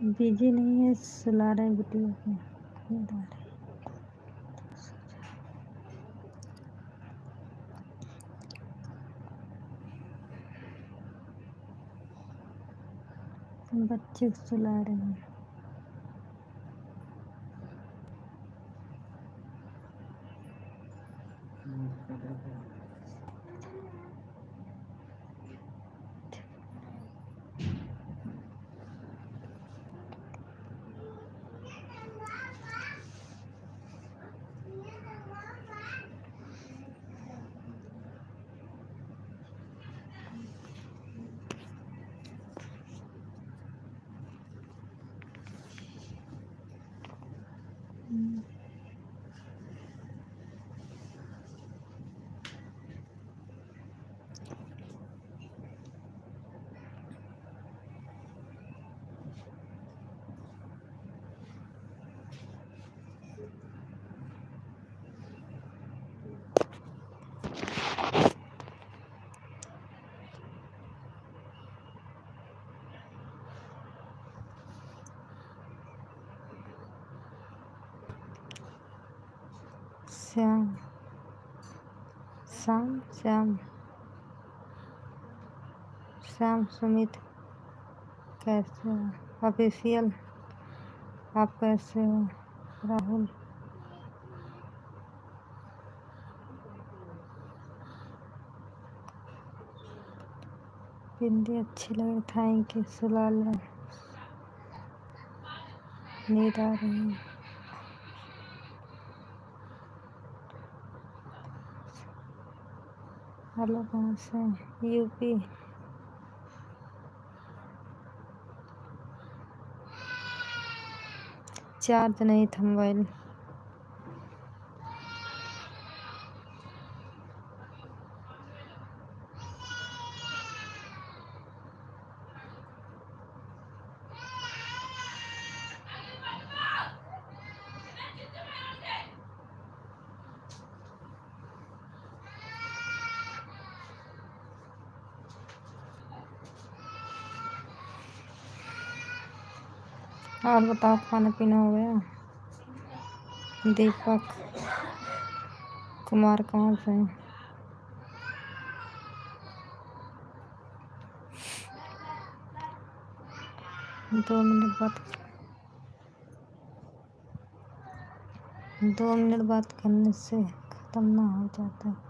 Busy नहीं है, सुला रहे हैं बिटिया को, नींद आ रही है। बच्चे को सुला रहे हैं। श्याम श्याम श्याम श्याम सुमित कैसे हो? ऑफिशियल आप कैसे हो? राहुल बिंदी अच्छी लग, थैंक यू। सुला लो, नींद आ रही है। हेलो, कहाँ से? यूपी। चार्ज नहीं था मोबाइल। और बताओ, खाना पीना हो गया? दीपक कुमार कहाँ से? 2 मिनट बात करने से ख़त्म ना हो जाता है।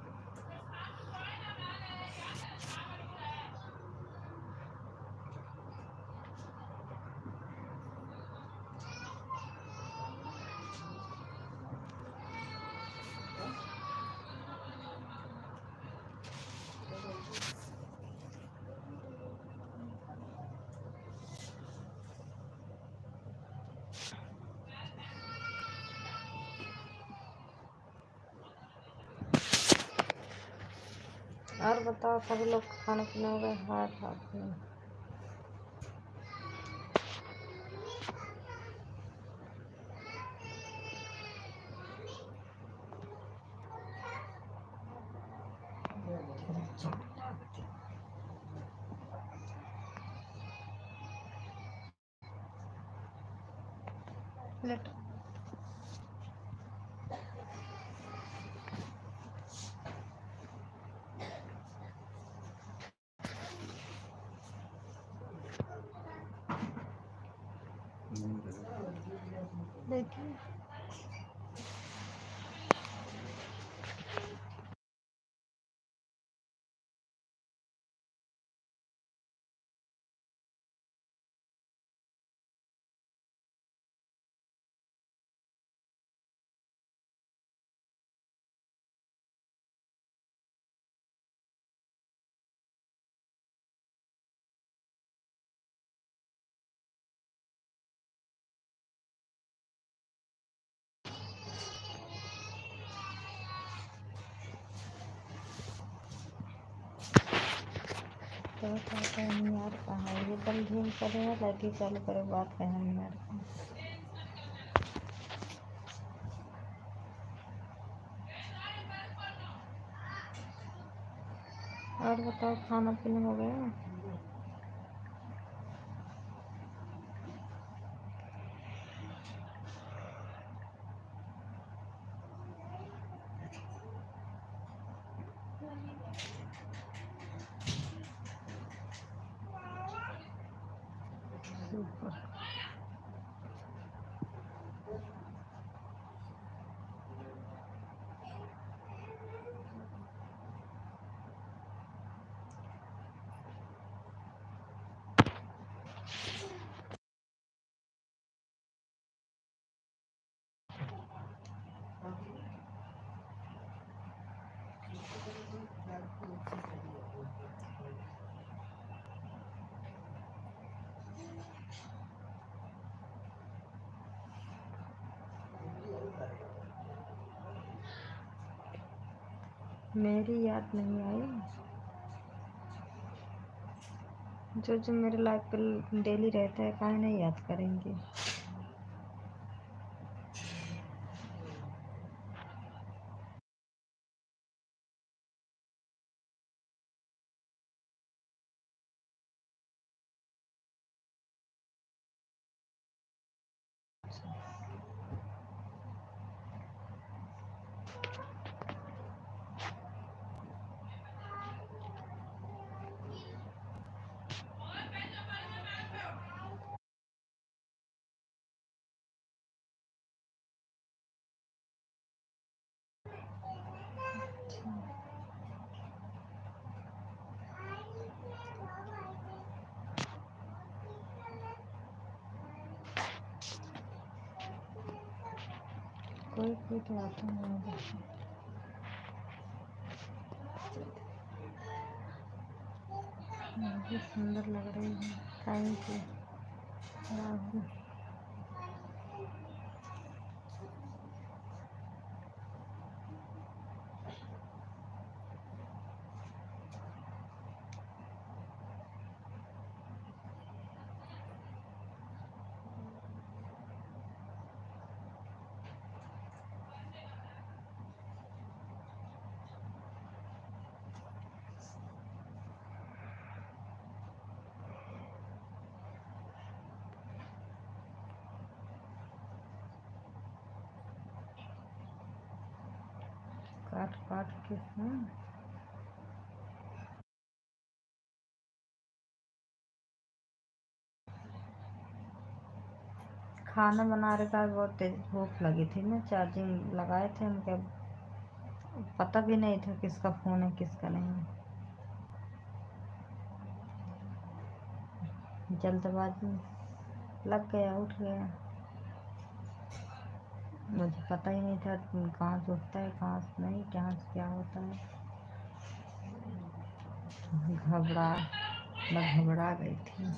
और बताओ, सभी लोग खाना पीना हो गया? हाथ में प्लेट देखिए। तो बताता है नहीं यार कहाँ है ये बल झीम करे है लाइट चालू करे बात कहे नहीं यार और बताओ खाना पीना हो गया सुपर मेरी याद नहीं आई जो जो मेरे लाइफ पे डेली रहता है काहे नहीं याद करेंगे कोई तो आता नहीं है बहुत सुंदर लग रही है थैंक यू राहुल काट काट के खाना बना रहे था बहुत तेज भूख लगी थी ना चार्जिंग लगाए थे उनके पता भी नहीं था किसका फ़ोन है किसका नहीं जल्दबाजी में लग गया उठ गया मुझे पता ही नहीं था कहाँ से उठता है कहाँ से नहीं कहाँ से क्या होता है मैं घबरा गई थी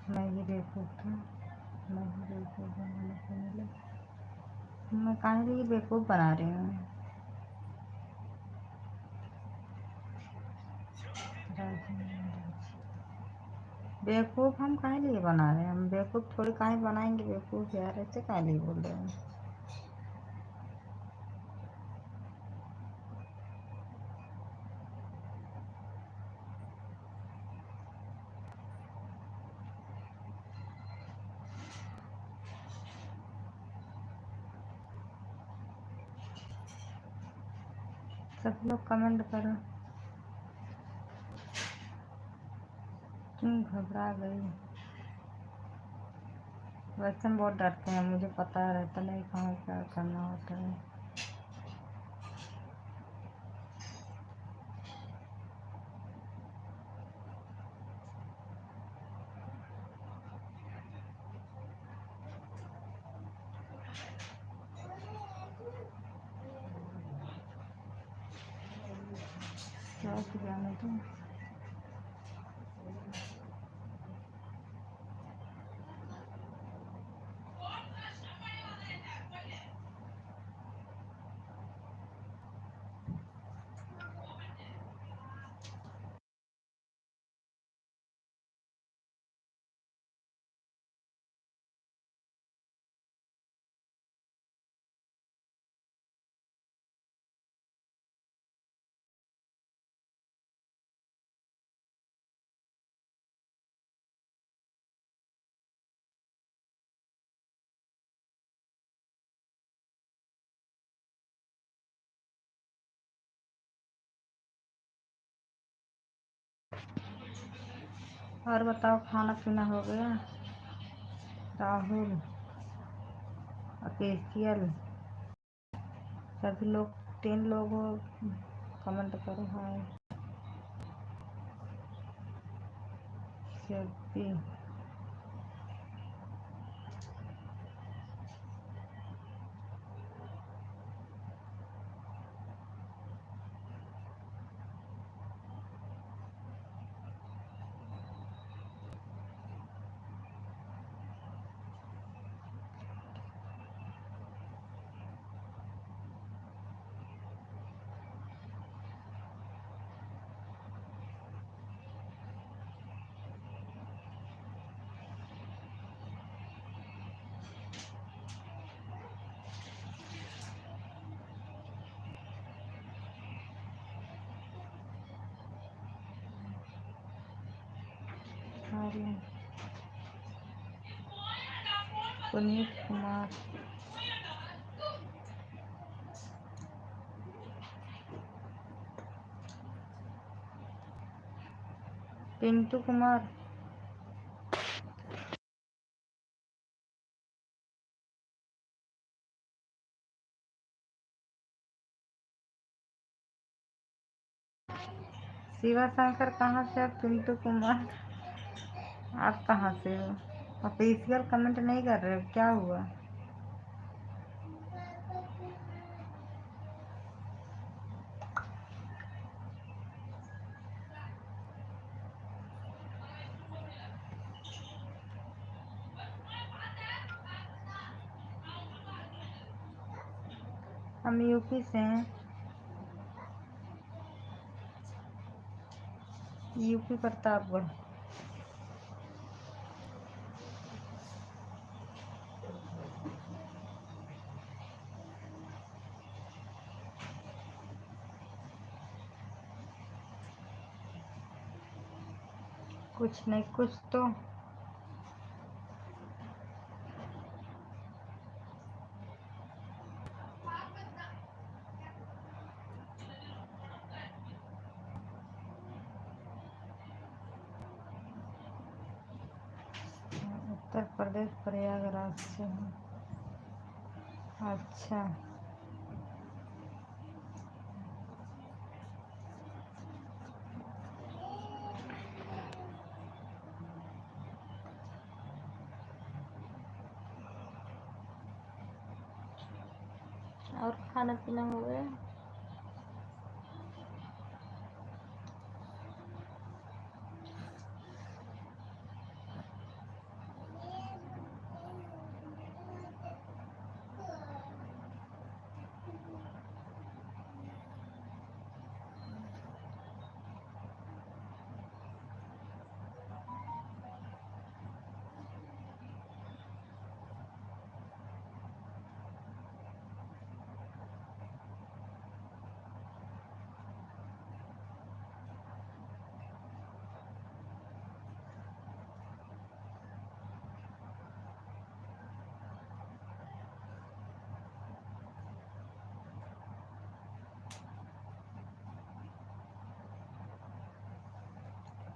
मैं ही बेवकूफ़ था मैं ही बेवकूफ़ बनाने से मिले मैं काहे लिए बेवकूफ़ बना रही हूँ बेवकूफ़ हम काहे लिए बना रहे हैं हम बेवकूफ़ थोड़ी काहे बनाएंगे बेवकूफ़ यार ऐसे काहे लिए बोल रहे हैं सब लोग कमेंट करो। क्यों घबरा गई? वैसे हम बहुत डरते हैं, मुझे पता रहता नहीं कहाँ क्या करना होता है। क्या जाने तुम। और बताओ, खाना पीना हो गया? राहुल, अकेशियल, सभी लोग 3 लोग हो, कमेंट करो हाय। सभी पुनीत कुमार, पिंटू कुमार, शिवा शंकर। कहाँ से आप पिंटू कुमार? आप कहाँ से हो? ऑफिशियल कमेंट नहीं कर रहे हो, क्या हुआ? हम यूपी से हैं, यूपी प्रतापगढ़। कुछ नहीं, कुछ तो। उत्तर प्रदेश, प्रयागराज से हूँ। अच्छा, और खाना पीना हो गया?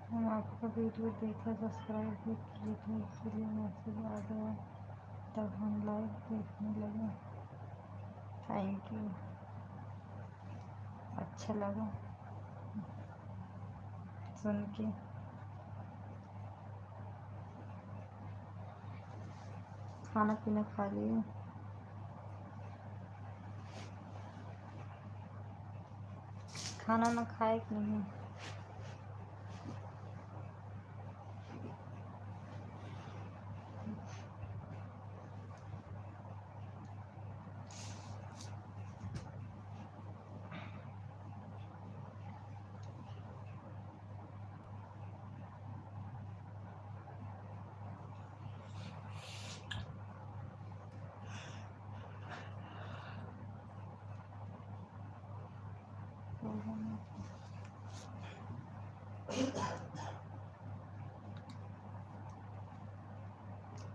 हम आपका वीडियो देखा, सब्सक्राइब भी किए थे, इसलिए मैसेज आ गया, तब हम लाइव देखने लगे। थैंक यू, अच्छा लगा सुन के। खाना पीना खा लिए? खाना ना खाए कि नहीं?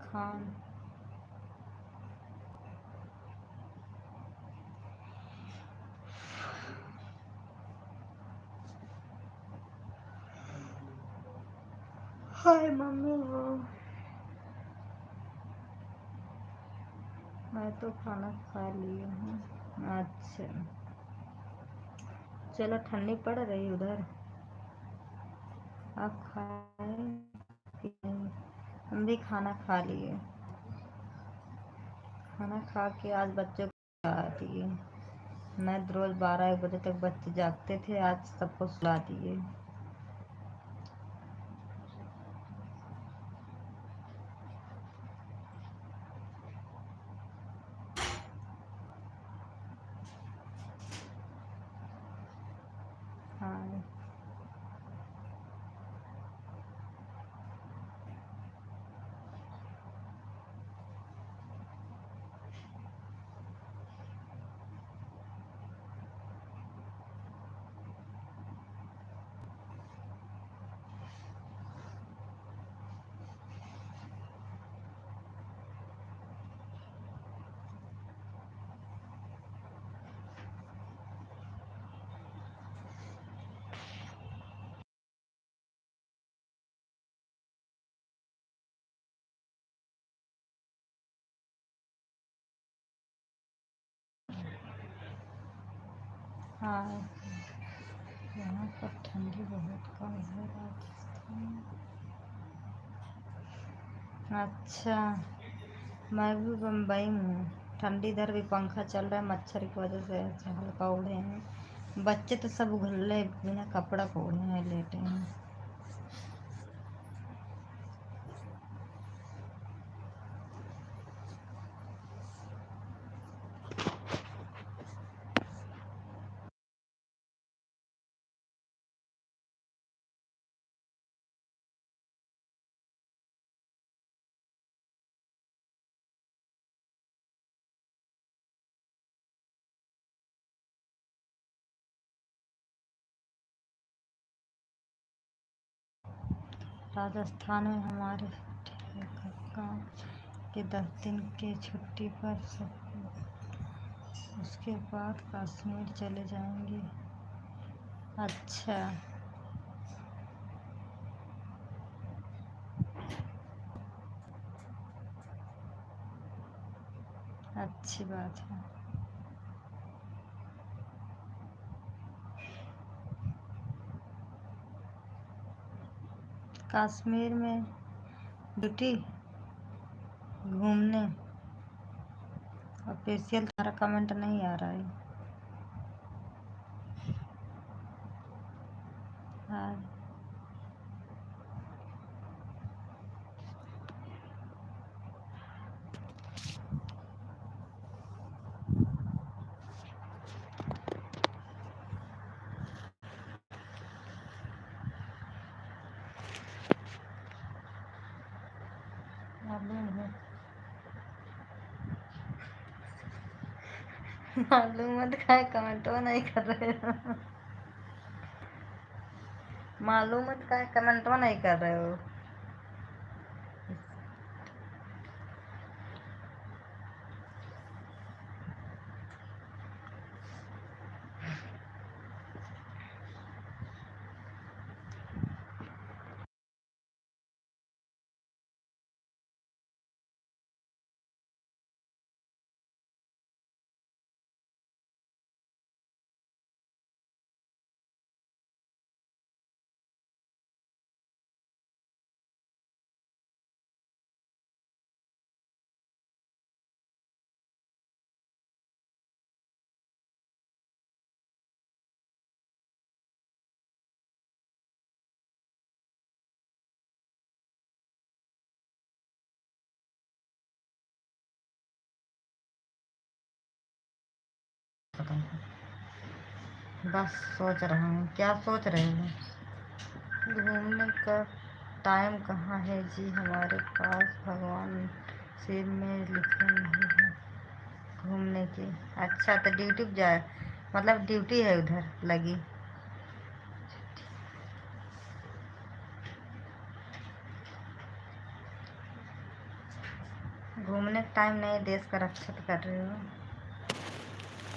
खान हाय मम्मी वो, मैं तो खाना खा ली हूँ। अच्छा चलो, ठंडी पड़ रही उधर? आप खाए कि नहीं? हम भी खाना खा लिए। खाना खा के आज बच्चों को सुला दिए। मैं रोज 12-1 बजे तक बच्चे जागते थे, आज सबको सुला दिए। हाँ हाँ, यहाँ पर ठंडी बहुत कम है राजस्थान। अच्छा, मैं भी बम्बई में हूँ। ठंडी इधर भी पंखा चल रहा है, मच्छर की वजह से ऐसे हल्का उड़े हैं। बच्चे तो सब घुल्ले बिना कपड़ा को ओढ़े हैं, लेटे हैं। राजस्थान में हमारे काम के 10 दिन के छुट्टी पर सब, उसके बाद कश्मीर चले जाएंगे। अच्छा, अच्छी बात है। कश्मीर में ड्यूटी घूमने, ऑफिशियल तारा कमेंट नहीं आ रहा है। हाँ मालूम है। मालूम है तो क्या कमेंट नहीं कर रहे हो? मालूम है तो क्या कमेंट नहीं कर रहे हो? था तुमको? बस सोच रहे हैं। क्या सोच रहे हो? घूमने का टाइम कहाँ है जी हमारे पास, भगवान शिव में लिखे नहीं है घूमने की। अच्छा तो ड्यूटी पे जाए, मतलब ड्यूटी है उधर लगी। घूमने का टाइम नहीं, देश का रक्षा तो कर रहे हो।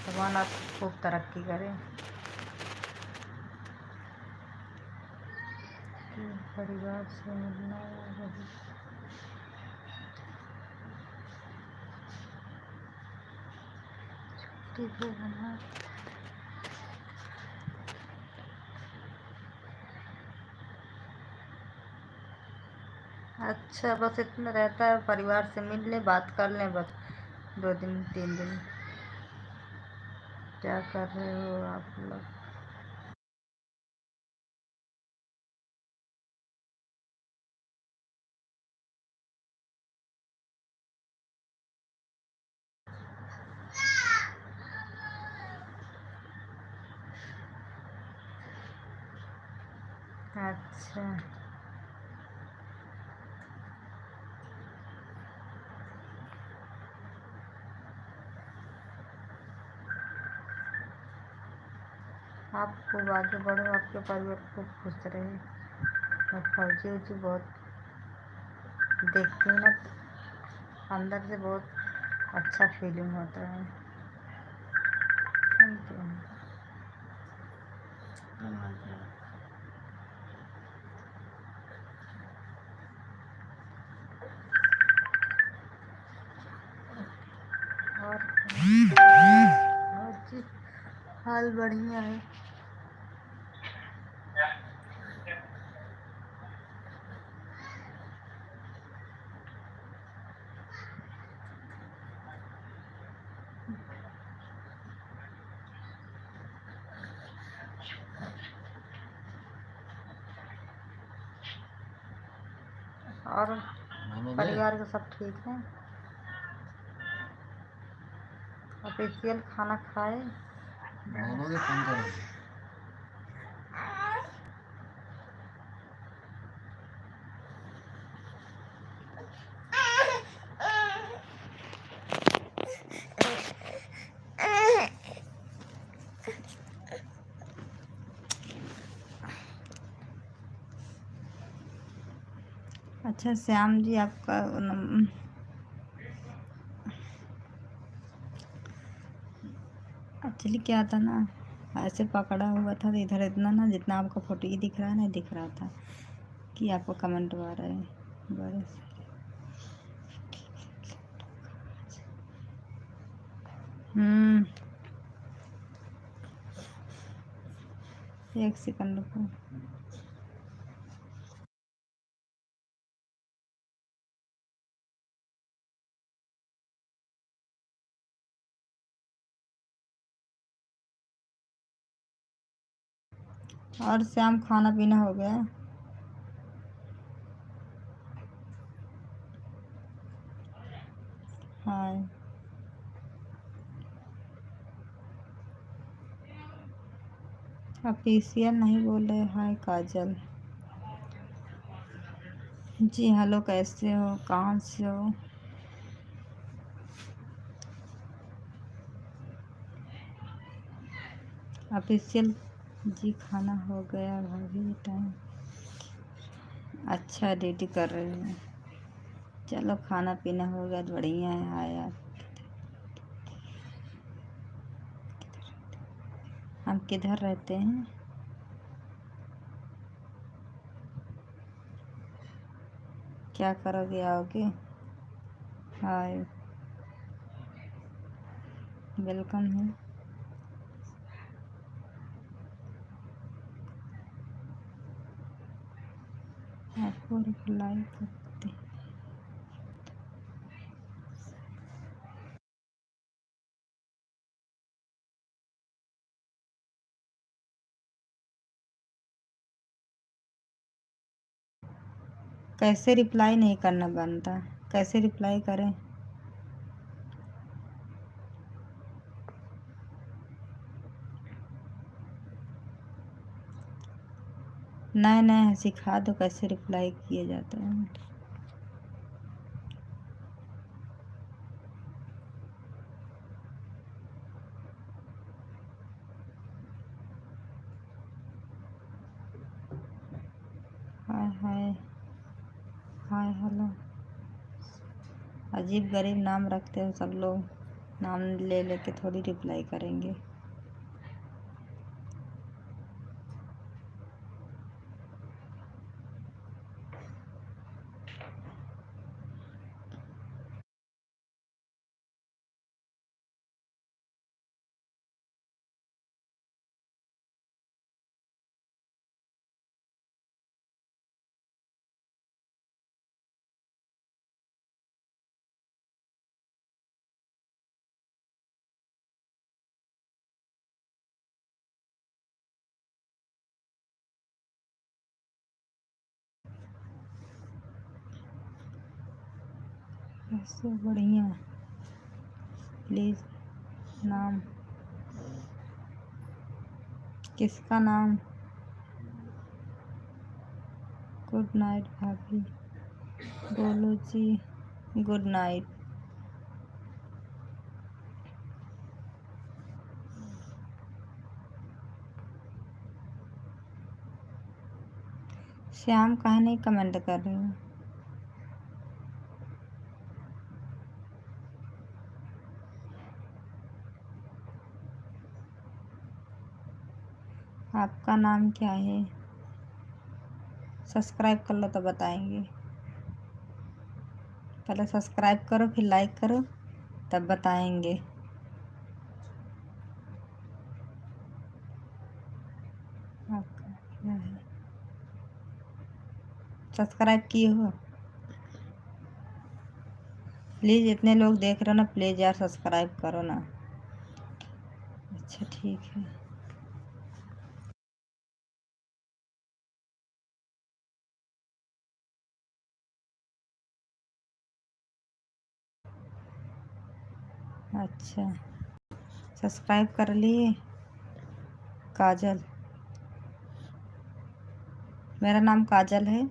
भगवान आप खूब तरक्की करे। परिवार से मिलना वही छुट्टी को बना। अच्छा बस इतना रहता है, परिवार से मिल ले, बात कर लें बस। 2 दिन 3 दिन। क्या कर रहे हो आप लोग? अच्छा आप खूब आगे बढ़ो, आपके परिवार खूब खुश रहे। मैं फौजी उजी बहुत देखती हूँ ना, तो अंदर से बहुत अच्छा फीलिंग होता है। समझते हैं? और बहुत जी हाल बढ़िया है। और परिवार के सब ठीक हैं? ऑफिशियल खाना खाए? अच्छा श्याम जी, आपका एक्चुअली क्या था ना, ऐसे पकड़ा हुआ था तो इधर इतना ना, जितना आपका फोटो ही दिख रहा है ना, दिख रहा था कि आपको कमेंट आ रहा है बड़े से। एक सेकंड रुको। और श्याम, खाना पीना हो गया? हाँ। ऑफिशियल नहीं बोल रहे? हाय काजल जी, हेलो, कैसे हो, कहाँ से हो? ऑफिशियल जी, खाना हो गया भाभी, टाइम। अच्छा ड्यूटी कर रही हूँ। चलो खाना पीना हो गया तो बढ़िया है। हाय आप, हम किधर रहते हैं? क्या करोगे, आओगे? हाय, वेलकम है। आपको रिप्लाई करते। कैसे रिप्लाई नहीं करना बनता? कैसे रिप्लाई करें? नए नए हैं, सिखा दो कैसे रिप्लाई किए जाते हैं। हाय हाय हाय हेलो। अजीब गरीब नाम रखते हो सब लोग, नाम ले लेके थोड़ी रिप्लाई करेंगे। ऐसे बढ़िया। प्लीज़ नाम, किसका नाम? गुड नाइट भाभी। बोलो जी। Good night. श्याम काहे नहीं कमेंट कर रहे हो? आपका नाम क्या है? सब्सक्राइब कर लो तो बताएंगे। पहले सब्सक्राइब करो फिर लाइक करो तब बताएंगे। आपका क्या है? सब्सक्राइब किए हो? प्लीज़ इतने लोग देख रहे हो ना, प्लीज़ यार सब्सक्राइब करो ना। अच्छा ठीक है। अच्छा सब्सक्राइब कर लिए। काजल, मेरा नाम काजल है,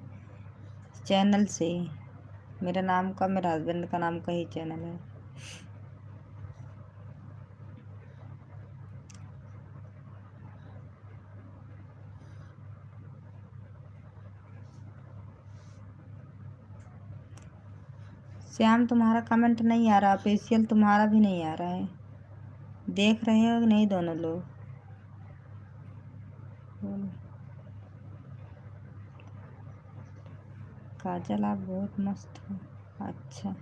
चैनल से। मेरा नाम का, मेरे हस्बैंड का नाम का ही चैनल है। श्याम तुम्हारा कमेंट नहीं आ रहा, ऑफिशियल तुम्हारा भी नहीं आ रहा है। देख रहे हो कि नहीं दोनों लोग? काजल आप बहुत मस्त हो। अच्छा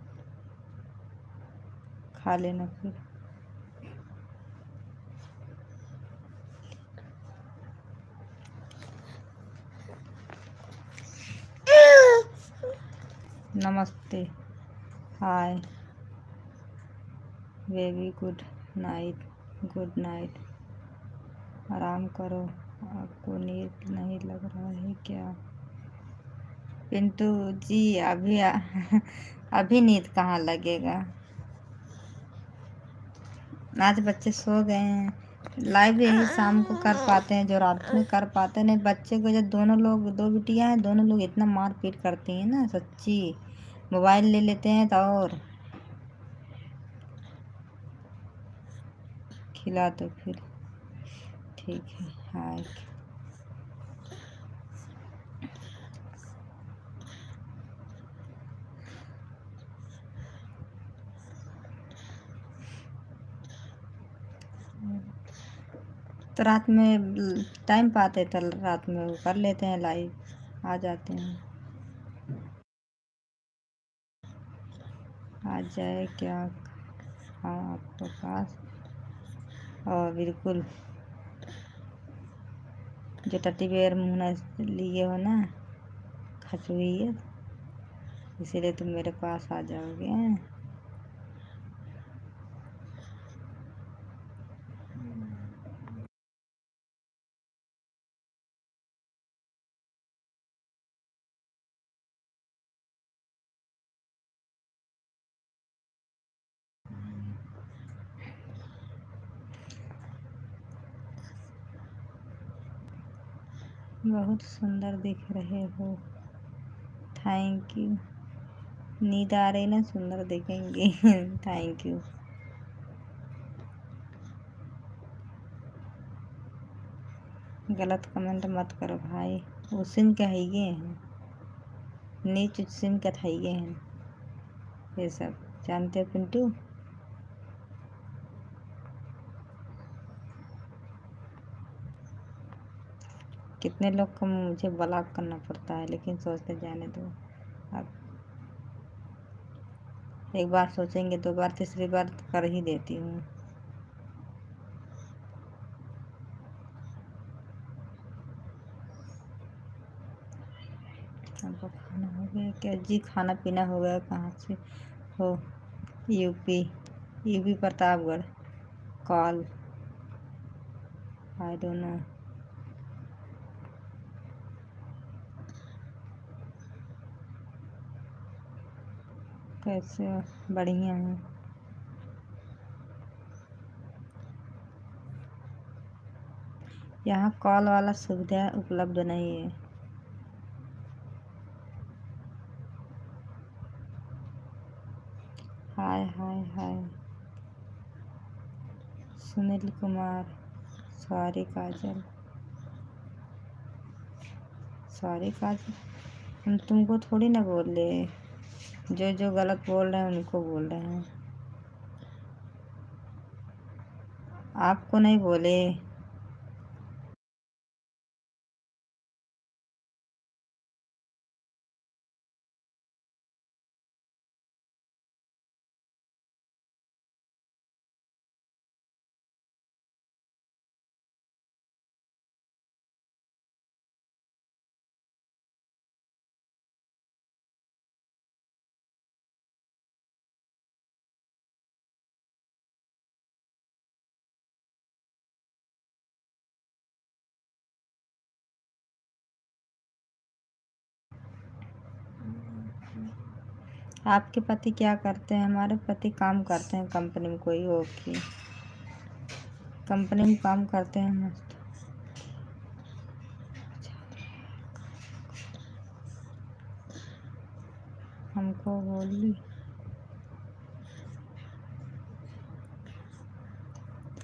खा लेना फिर। नमस्ते। Hi baby, good night. Good night. आराम करो। आपको नींद नहीं लग रहा है क्या? पिंटू जी अभी अभी नींद कहाँ लगेगा? आज बच्चे सो गए हैं। लाइव यही शाम को कर पाते हैं, जो रात में कर पाते हैं। नहीं बच्चे को, जब दोनों लोग, दो बिटियां हैं, दोनों लोग इतना मार पीट करती हैं ना सच्ची। मोबाइल ले लेते हैं तो और खिला दो फिर। ठीक है। हाय तो रात में टाइम पाते तो रात में वो कर लेते हैं, लाइव आ जाते हैं। आ जाए क्या? हाँ आपके पास। और बिल्कुल, जो टटी बेयर मुँह लिए हो ना, खच हुई है, इसीलिए तुम मेरे पास आ जाओगे। बहुत सुंदर दिख रहे हो। Thank you. नींद आ रही ना, सुंदर दिखेंगे। Thank you. गलत कमेंट मत करो भाई। उसिन के हइये हैं, नीच उसिन के हइये हैं, ये सब जानते हो पिंटू। कितने लोग को मुझे ब्लॉक करना पड़ता है, लेकिन सोचते जाने दो। अब एक बार सोचेंगे, दो बार, तीसरी बार कर ही देती हूँ। आपका खाना हो गया क्या जी? खाना पीना हो गया। कहाँ से हो? UP. UP Pratapgarh. Call I don't know. कैसे हो? बढ़िया हूँ। यहाँ कॉल वाला सुविधा उपलब्ध नहीं है। हाय हाय हाय। सुनील कुमार। सॉरी काजल। सॉरी काजल, हम तुमको थोड़ी ना बोल रहे, जो जो गलत बोल रहे हैं उनको बोल रहे हैं, आपको नहीं बोले। आपके पति क्या करते हैं? हमारे पति काम करते हैं कंपनी में, कोई ओके, कंपनी में काम करते हैं मस्त। हमको बोली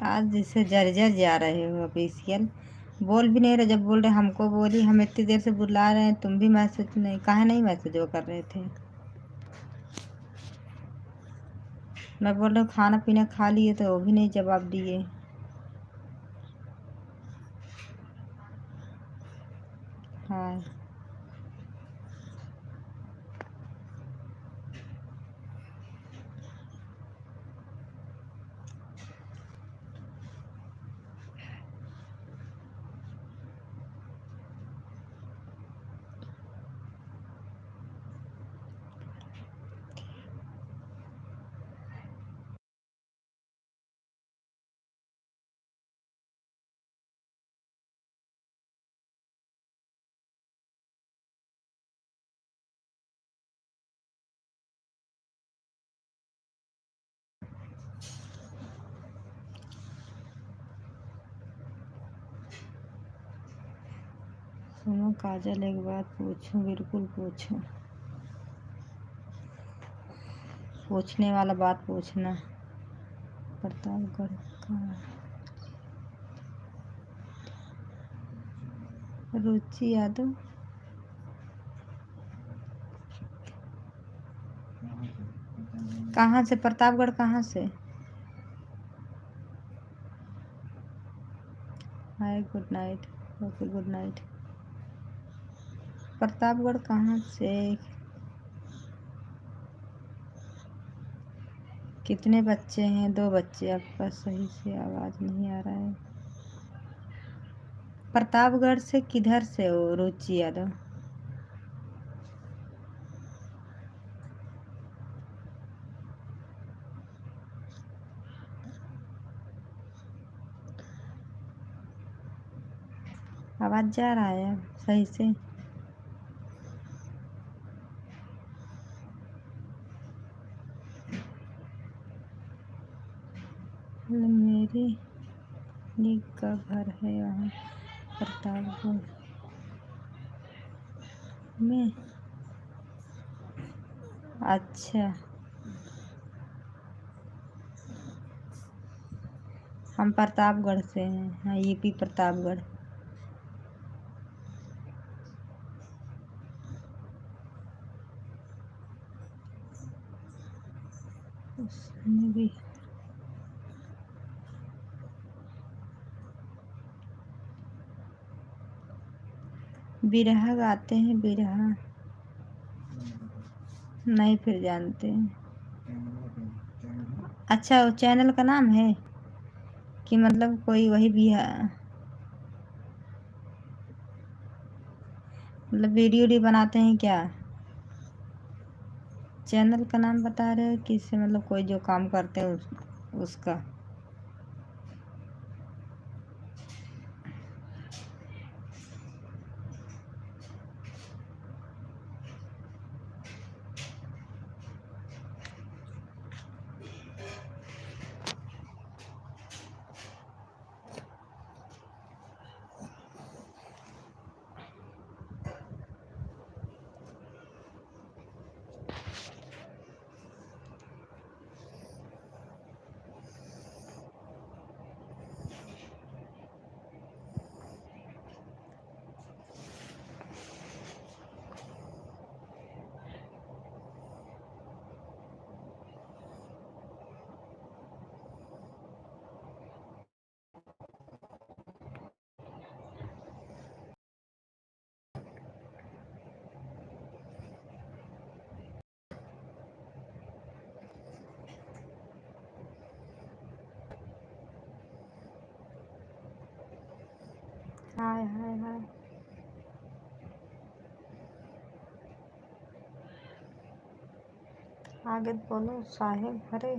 आज जिससे जर्जर जा रहे हो ऑफिशियल, बोल भी नहीं रहे। जब बोल रहे हमको बोली, हम इतनी देर से बुला रहे हैं, तुम भी मैसेज नहीं, काहे नहीं मैसेज वो कर रहे थे। मैं बोल रहा हूँ खाना पीना खा लिए, तो वो भी नहीं जवाब दिए। हाँ, सुनो काजल, एक बात पूछूं? बिल्कुल पूछूं? पूछने वाला बात पूछना। प्रतापगढ़ का रुचि यादव। कहाँ से? प्रतापगढ़ कहाँ से? Hi, good night. Okay, good night. Pratapgarh कहाँ से? कितने बच्चे हैं? 2 बच्चे। आपका सही से आवाज़ नहीं आ रहा है। प्रतापगढ़ से किधर से हो रुचि यादव? आवाज़ जा रहा है सही से? मेरे लीग का घर है वहाँ प्रतापगढ़। में। अच्छा, हम प्रतापगढ़ से हैं। हाँ, यूपी प्रतापगढ़। उसमें भी बिरहा गाते हैं, बिरहा नहीं फिर जानते हैं। अच्छा, वो चैनल का नाम है कि मतलब कोई वही भी है, मतलब वीडियो वीडियो बनाते हैं क्या? चैनल का नाम बता रहे हैं किससे, मतलब कोई जो काम करते हैं उसका। हाय हाय हाय। आगे बोलो साहेब। अरे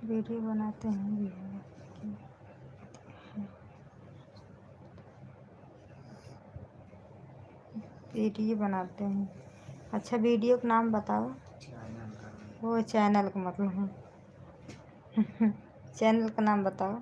वीडियो बनाते हैं, वीडियो बनाते हैं। अच्छा, वीडियो का नाम बताओ। वो चैनल का मतलब है। चैनल का नाम बताओ।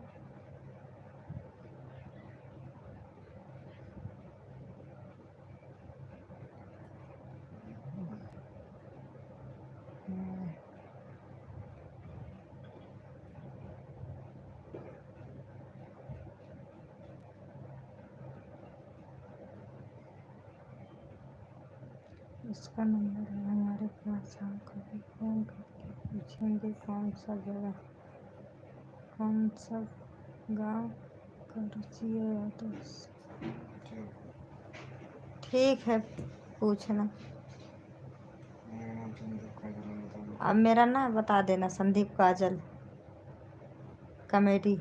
इसका नंबर है हमारे पास, हम कभी फोन करके पूछेंगे कौन सा जगह, कौन सा गांव का रुचि है। तो ठीक है, पूछना। अब मेरा ना बता देना, संदीप काजल कॉमेडी।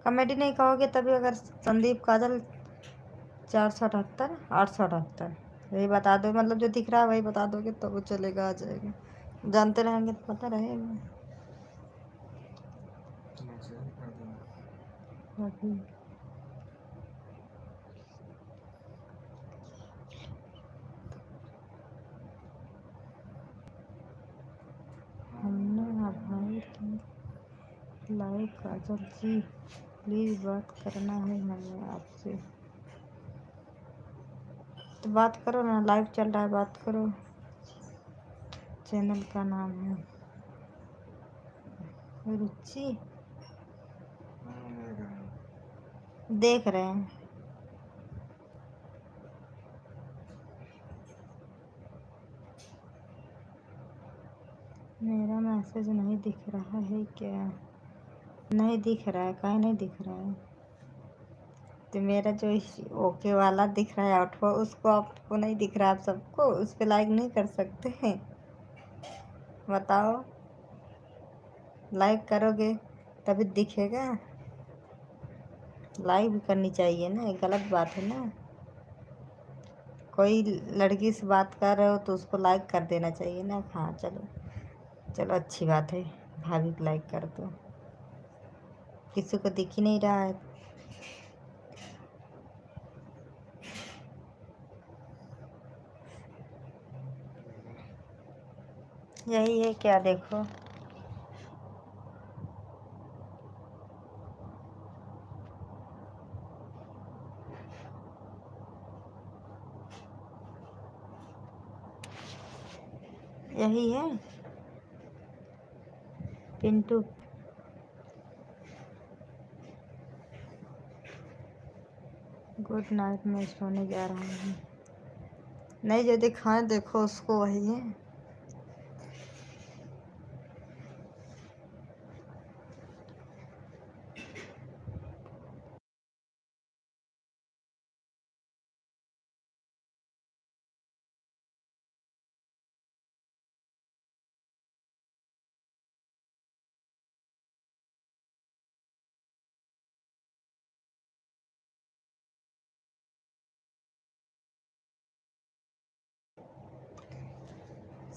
कॉमेडी नहीं कहोगे तभी, अगर संदीप काजल 478 878 यही बता दो, मतलब जो दिख रहा है वही बता दोगे तो वो चलेगा, आ जाएगा। जानते रहेंगे तो पता रहेगा। अभी हमने भाई लाइव काजल जी, प्लीज़ बात करना है हमें आपसे। तो बात करो ना, लाइव चल रहा है, बात करो। चैनल का नाम है रुचि। देख रहे हैं। मेरा मैसेज नहीं दिख रहा है क्या? नहीं दिख रहा है, काहे नहीं दिख रहा है? तो मेरा जो ओके वाला दिख रहा है आउट, उसको आपको नहीं दिख रहा है? आप सबको उस पर लाइक नहीं कर सकते हैं? बताओ, लाइक करोगे तभी दिखेगा। लाइक भी करनी चाहिए ना, ये गलत बात है ना। कोई लड़की से बात कर रहे हो तो उसको लाइक कर देना चाहिए ना। हाँ चलो, चलो अच्छी बात है, भाभी को लाइक कर दो। किसी को दिख ही नहीं रहा है। यही है क्या, देखो यही है पिंटू। गुड नाइट, मैं सोने जा रहा हूँ। नहीं, जो दिखाएं देखो उसको, वही है।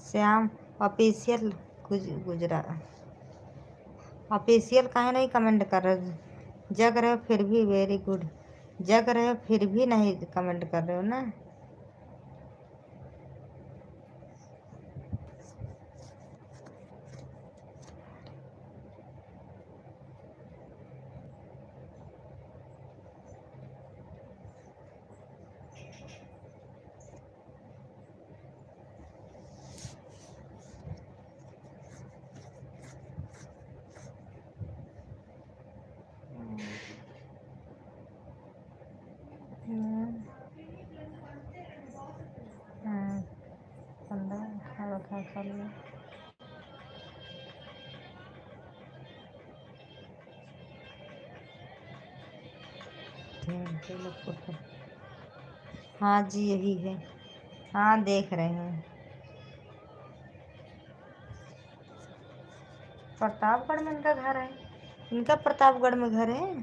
श्याम ऑफिशियल गुजरा ऑफिशियल काहे नहीं कमेंट कर रहे? जग रहे हो फिर भी, वेरी गुड। जग रहे हो फिर भी नहीं कमेंट कर रहे हो ना। हाँ, 15 और क्या कर लिया। हाँ जी यही है। हाँ देख रहे हैं। प्रतापगढ़ में इनका घर है? इनका प्रतापगढ़ में घर है?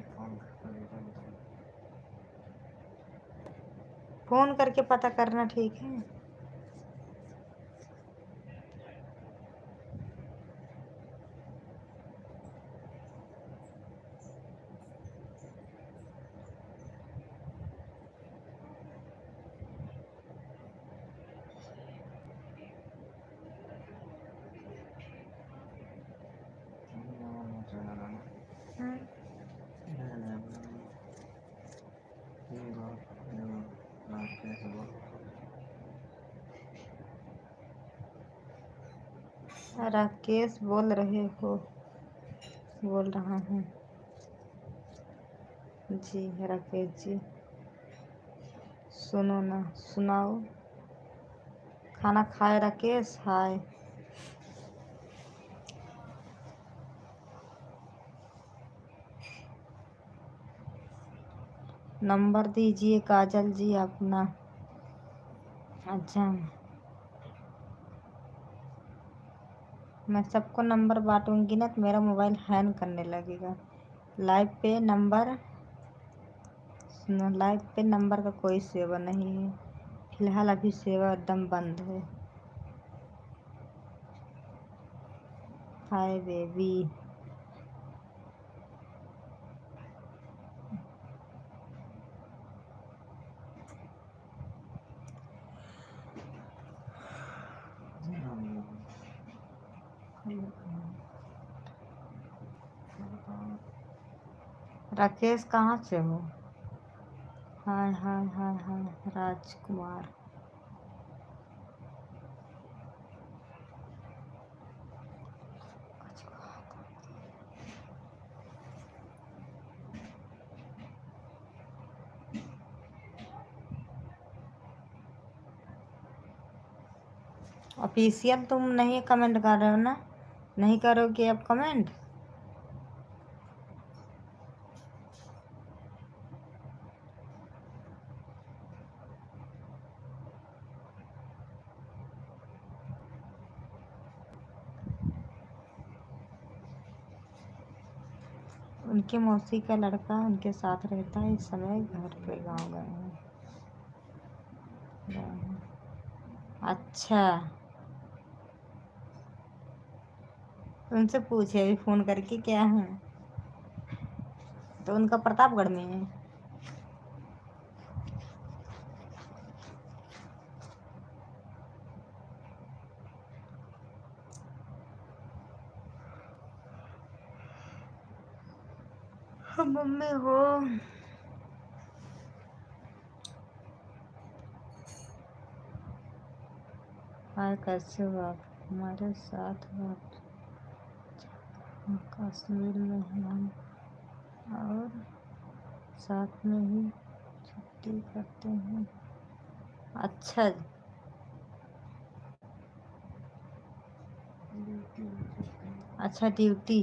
फोन करके पता करना, ठीक है। हाँ। राकेश बोल रहे हो? बोल रहा हूँ जी राकेश जी। सुनो ना, सुनाओ। खाना खाए राकेश? हाय। नंबर दीजिए काजल जी अपना। अच्छा, मैं सबको नंबर बांटूंगी ना तो मेरा मोबाइल हैंग करने लगेगा। लाइव पे नंबर सुनो, लाइव पे नंबर का कोई सेवा नहीं है फिलहाल, अभी सेवा एकदम बंद है। Hi baby. राकेश कहाँ से हो? हाय हाय हाय हाय राजकुमार। ऑफिशियल तुम नहीं कमेंट कर रहे हो ना? नहीं करोगे अब कमेंट? उनके मौसी का लड़का उनके साथ रहता है, इस समय घर पे गाँव गए हैं। अच्छा, उनसे पूछे अभी फ़ोन करके क्या है, तो उनका प्रतापगढ़ में है। हाँ, मम्मी हो। हाय, कैसे हो आप? हमारे साथ हो आप? कश्मीर में हैं हम, और साथ में ही छुट्टी करते हैं। अच्छा जी। अच्छा, ड्यूटी।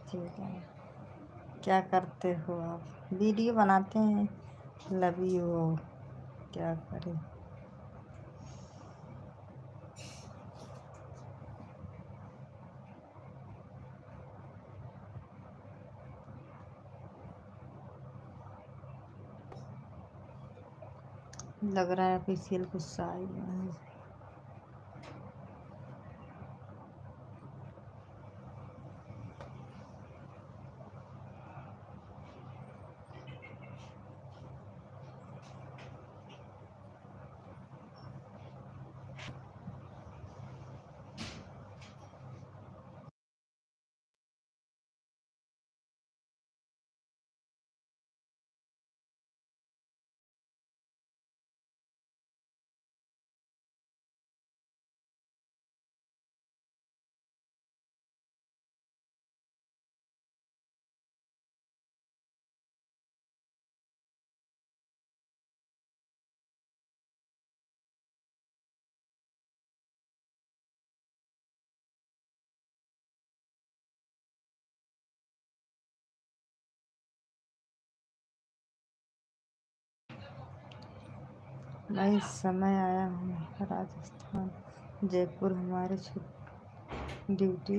ठीक है, क्या करते हो आप? वीडियो बनाते हैं, लव यू। क्या करें? लग रहा है ऑफिशियल गुस्सा आई है। मैं इस समय आया हूँ राजस्थान, जयपुर। हमारी ड्यूटी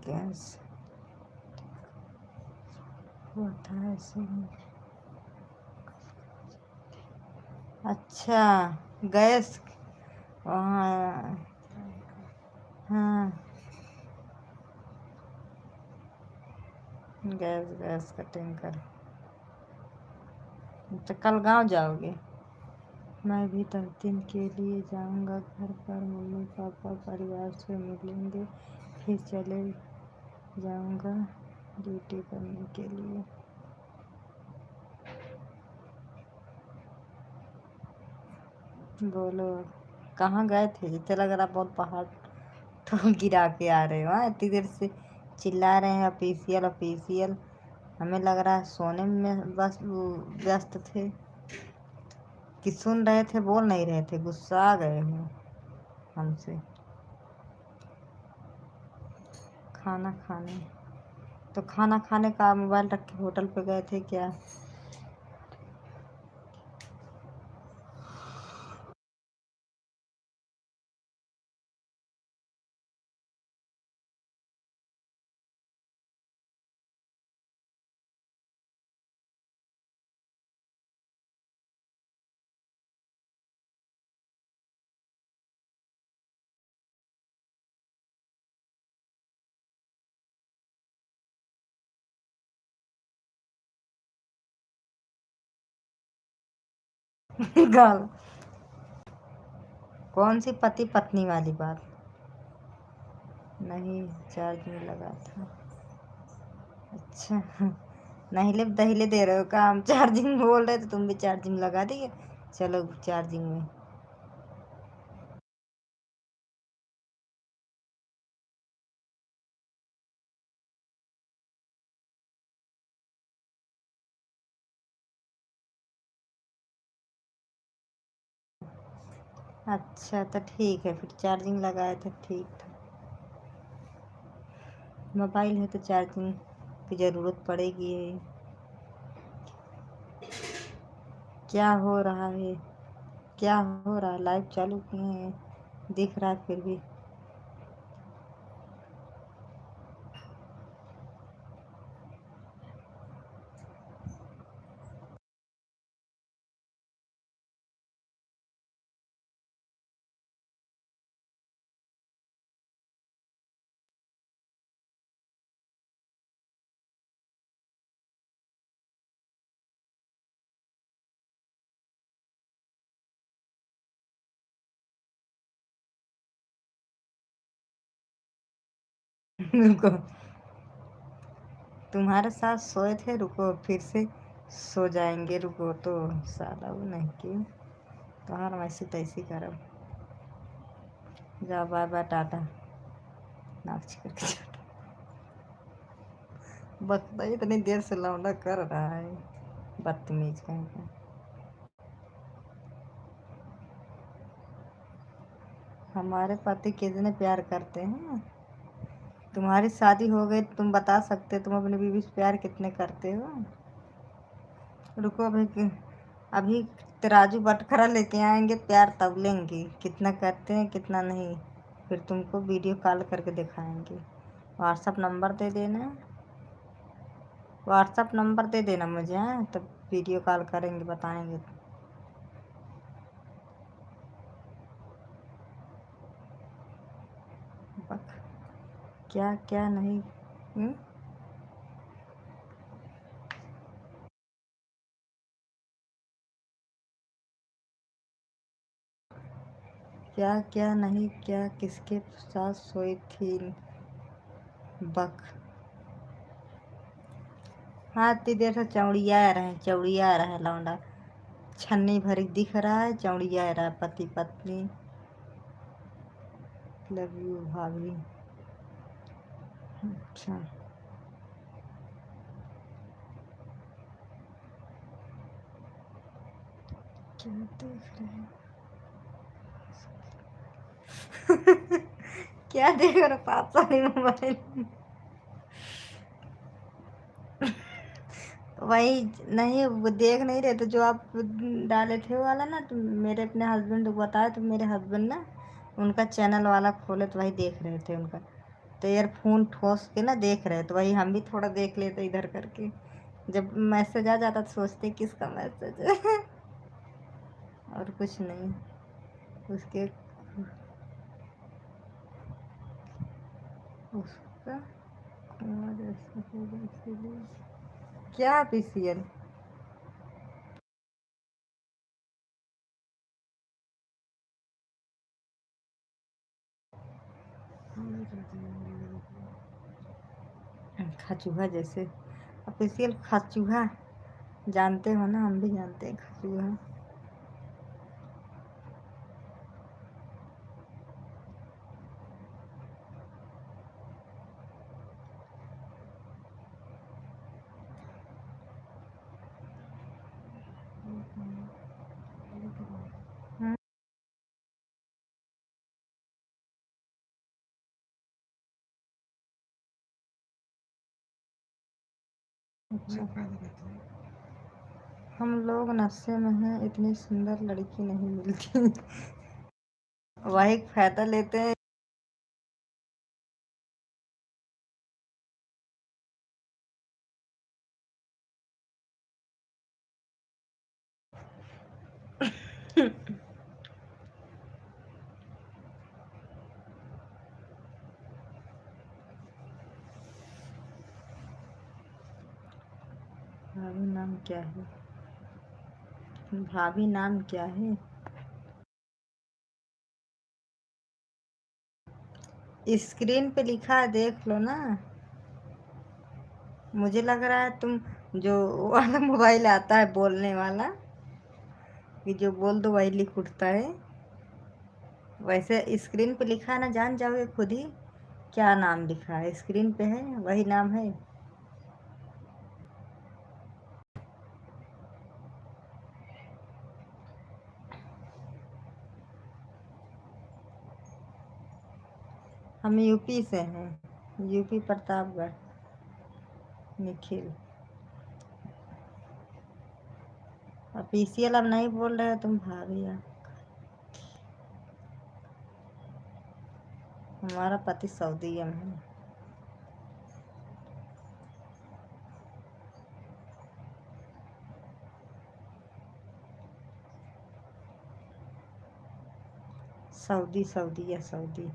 कैंसिल हुआ था ऐसे ही। अच्छा, गैस वहाँ। हाँ, गैस का टैंकर। तो कल गांव जाओगे? मैं भी 10 दिन के लिए जाऊंगा घर पर, मम्मी पापा परिवार से मिलेंगे, फिर चले जाऊंगा ड्यूटी करने के लिए। बोलो, कहाँ गए थे? जितना लग रहा बहुत पहाड़ तो गिरा के आ रहे हो। हाँ, इतनी देर से चिल्ला रहे हैं ऑफिशियल ऑफिशियल। हमें लग रहा है सोने में बस व्यस्त थे कि सुन रहे थे, बोल नहीं रहे थे। गुस्सा आ गए हो हमसे। खाना खाने तो खाना खाने का मोबाइल रख के होटल पे गए थे क्या? गाल। कौन सी पति पत्नी वाली बात? नहीं, चार्जिंग लगा था। अच्छा। नहिले दहिले दे रहे हो काम, चार्जिंग बोल रहे तो तुम भी चार्जिंग लगा दिए। चलो चार्जिंग में। अच्छा तो ठीक है, फिर चार्जिंग लगाए थे ठीक था। मोबाइल है तो चार्जिंग की ज़रूरत पड़ेगी ही। क्या हो रहा है? क्या हो रहा है? लाइव चालू किए हैं, दिख रहा है फिर भी। रुको, तुम्हारे साथ सोए थे, रुको फिर से सो जाएंगे, रुको तो। साला वो नहीं कि तुम्हारा वैसे तैसी करब। जाओ, बाय बाय, टाटा। नाच करके बकता इतनी देर से लौंडा कर रहा है, बदतमीज कहीं का। हमारे पति कितने प्यार करते हैं। तुम्हारी शादी हो गई, तुम बता सकते तुम अपनी बीवी से प्यार कितने करते हो। रुको अभी तराजू बटखरा लेके आएंगे, प्यार तब लेंगे कितना करते हैं कितना नहीं। फिर तुमको वीडियो कॉल करके दिखाएंगे। व्हाट्सअप नंबर दे देना। व्हाट्सअप नंबर दे देना मुझे, हाँ, तब वीडियो कॉल करेंगे, बताएंगे। बक क्या क्या नहीं। हुँ? क्या क्या नहीं, क्या किसके साथ सोई थी। बक हाँ, इतनी देर से चौड़िया रहे लौंडा। छन्नी भरी दिख रहा है, चौड़िया रहा पति पत्नी। लव यू भाभी। अच्छा, क्या देख रहे हैं? क्या देख रहे? 5 साल मोबाइल। वही नहीं, वो देख नहीं रहे तो जो आप डाले थे वो वाला ना, तो मेरे अपने हस्बैंड को बताया तो मेरे हस्बैंड ना उनका चैनल वाला खोले तो वही देख रहे थे उनका। तो ईयरफोन ठोस के ना देख रहे तो वही हम भी थोड़ा देख लेते इधर करके। जब मैसेज आ जाता तो सोचते किसका मैसेज है। और कुछ नहीं उसके। उसका कुआं जैसा होगा इसीलिए। क्या पीसीएल? खचूहा जैसे। ऑफिशियल खचूहा। जानते हो ना, हम भी जानते हैं खचूहा। हाँ, अच्छा। हम लोग नशे में हैं, इतनी सुंदर लड़की नहीं मिलती। वही फायदा लेते हैं। भाभी नाम क्या है? भाभी नाम क्या है? स्क्रीन पे लिखा है, देख लो ना। मुझे लग रहा है तुम जो वाला मोबाइल आता है बोलने वाला, कि जो बोल दो वही लिख उठता है, वैसे स्क्रीन पे लिखा है ना, जान जाओगे खुद ही क्या नाम लिखा है। स्क्रीन पे है वही नाम है। हम यूपी से हैं, यूपी प्रतापगढ़। निखिल। ऑफिशियल अब नहीं बोल रहे हो तुम भाभी यार। हमारा पति सऊदी में है। सऊदी, सऊदी या सऊदी।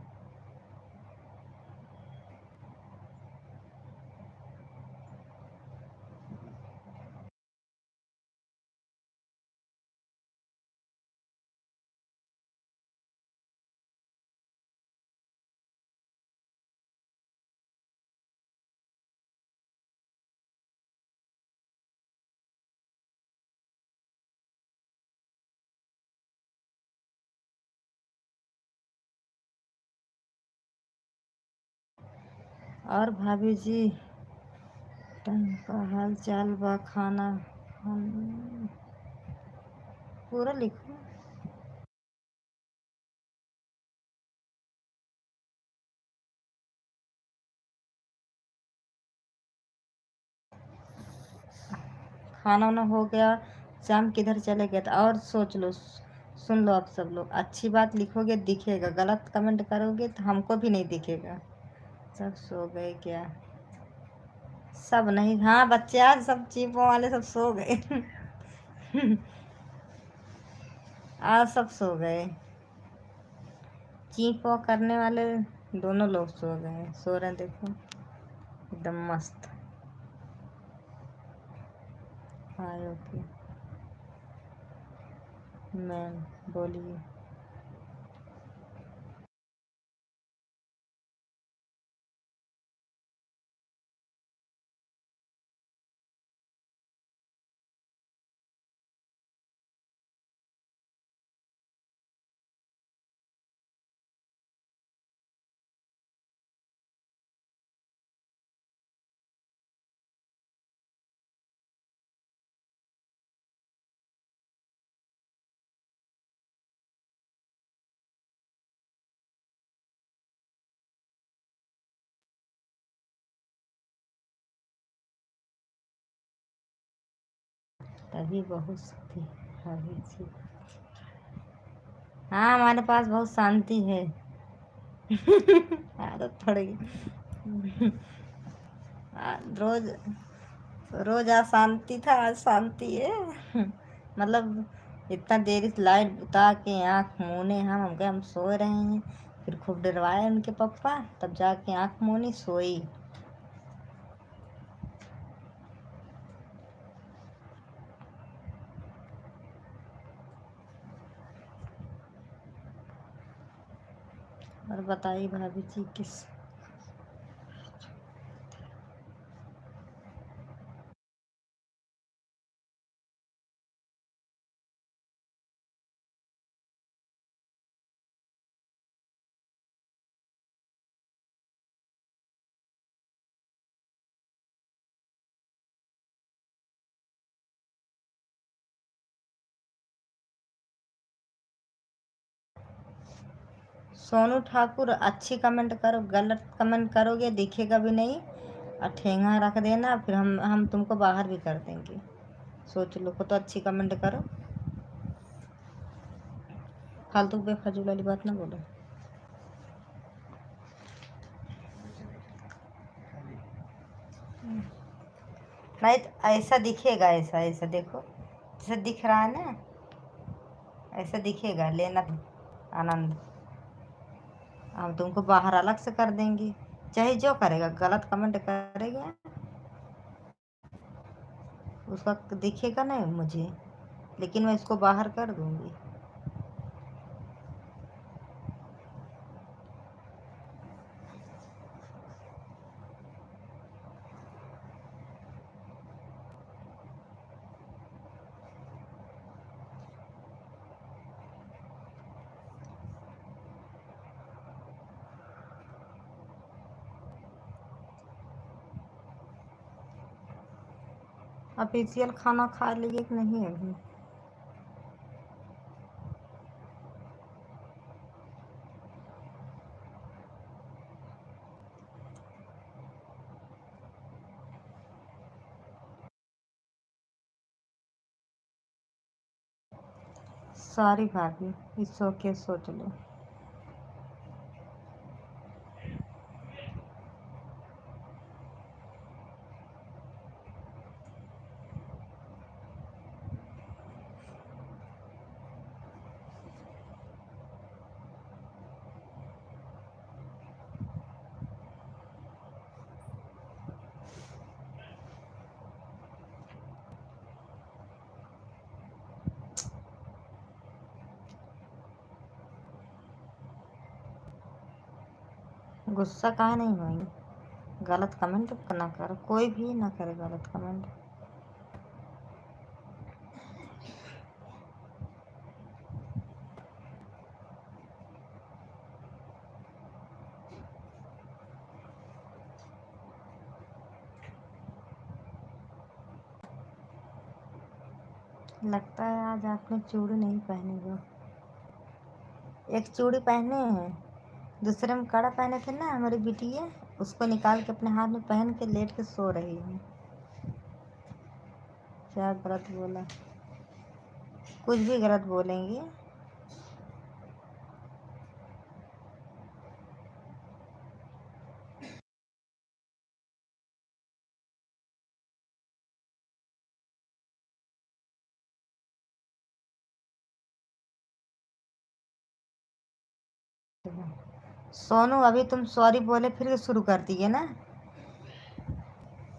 और भाभी जी, टाइम का हाल चाल बा, खाना पूरा लिखो। खाना वाना हो गया, शाम किधर चले गए थे, और सोच लो, सुन लो आप सब लोग, अच्छी बात लिखोगे दिखेगा, गलत कमेंट करोगे तो हमको भी नहीं दिखेगा। सब सो गए क्या? सब नहीं, हाँ बच्चे आज सब चीपों वाले सब सो गए। आज सब सो गए। चीपों करने वाले दोनों लोग सो गए, सो रहे हैं, देखो एकदम मस्त। हाँ ओके मैम, बोलिए। तभी बहुत थी अभी थी। हाँ हमारे पास बहुत शांति है। आदत पड़ेगी। रोज रोज अशांति था, आज शांति है। मतलब इतना देर से लाइट बुता के आँख मूने हम गए, हम सो रहे हैं, फिर खूब डरवाए उनके पापा, तब जाके आँख मूनी सोई। और बताइए भाभी जी किस। सोनू ठाकुर, अच्छी कमेंट करो, गलत कमेंट करोगे दिखेगा भी नहीं, और ठेंगा रख देना, फिर हम तुमको बाहर भी कर देंगे। सोच लो को तो अच्छी कमेंट करो, फालतू बेफजूल वाली बात ना बोलो। नहीं तो ऐसा दिखेगा, ऐसा ऐसा देखो, जैसे दिख रहा है ना, ऐसा दिखेगा, लेना आनंद। हम तुमको बाहर अलग से कर देंगे, चाहे जो करेगा, गलत कमेंट करेगा उसका दिखेगा नहीं मुझे, लेकिन मैं इसको बाहर कर दूंगी। ऑफिशियल खाना खा लिए कि नहीं अभी? सॉरी भाभी, इट्स ओके, सोच लो। गुस्सा काहे नहीं होएंगे? गलत कमेंट ना करो, कोई भी ना करे गलत कमेंट। लगता है आज आपने चूड़ी नहीं पहनी हो। एक चूड़ी पहने हैं, दूसरे में कड़ा पहने थे ना हमारी बिटिया, उसको निकाल के अपने हाथ में पहन के लेट के सो रही है। क्या गलत बोला? कुछ भी गलत बोलेंगे? सोनू, अभी तुम सॉरी बोले फिर शुरू कर दिए ना?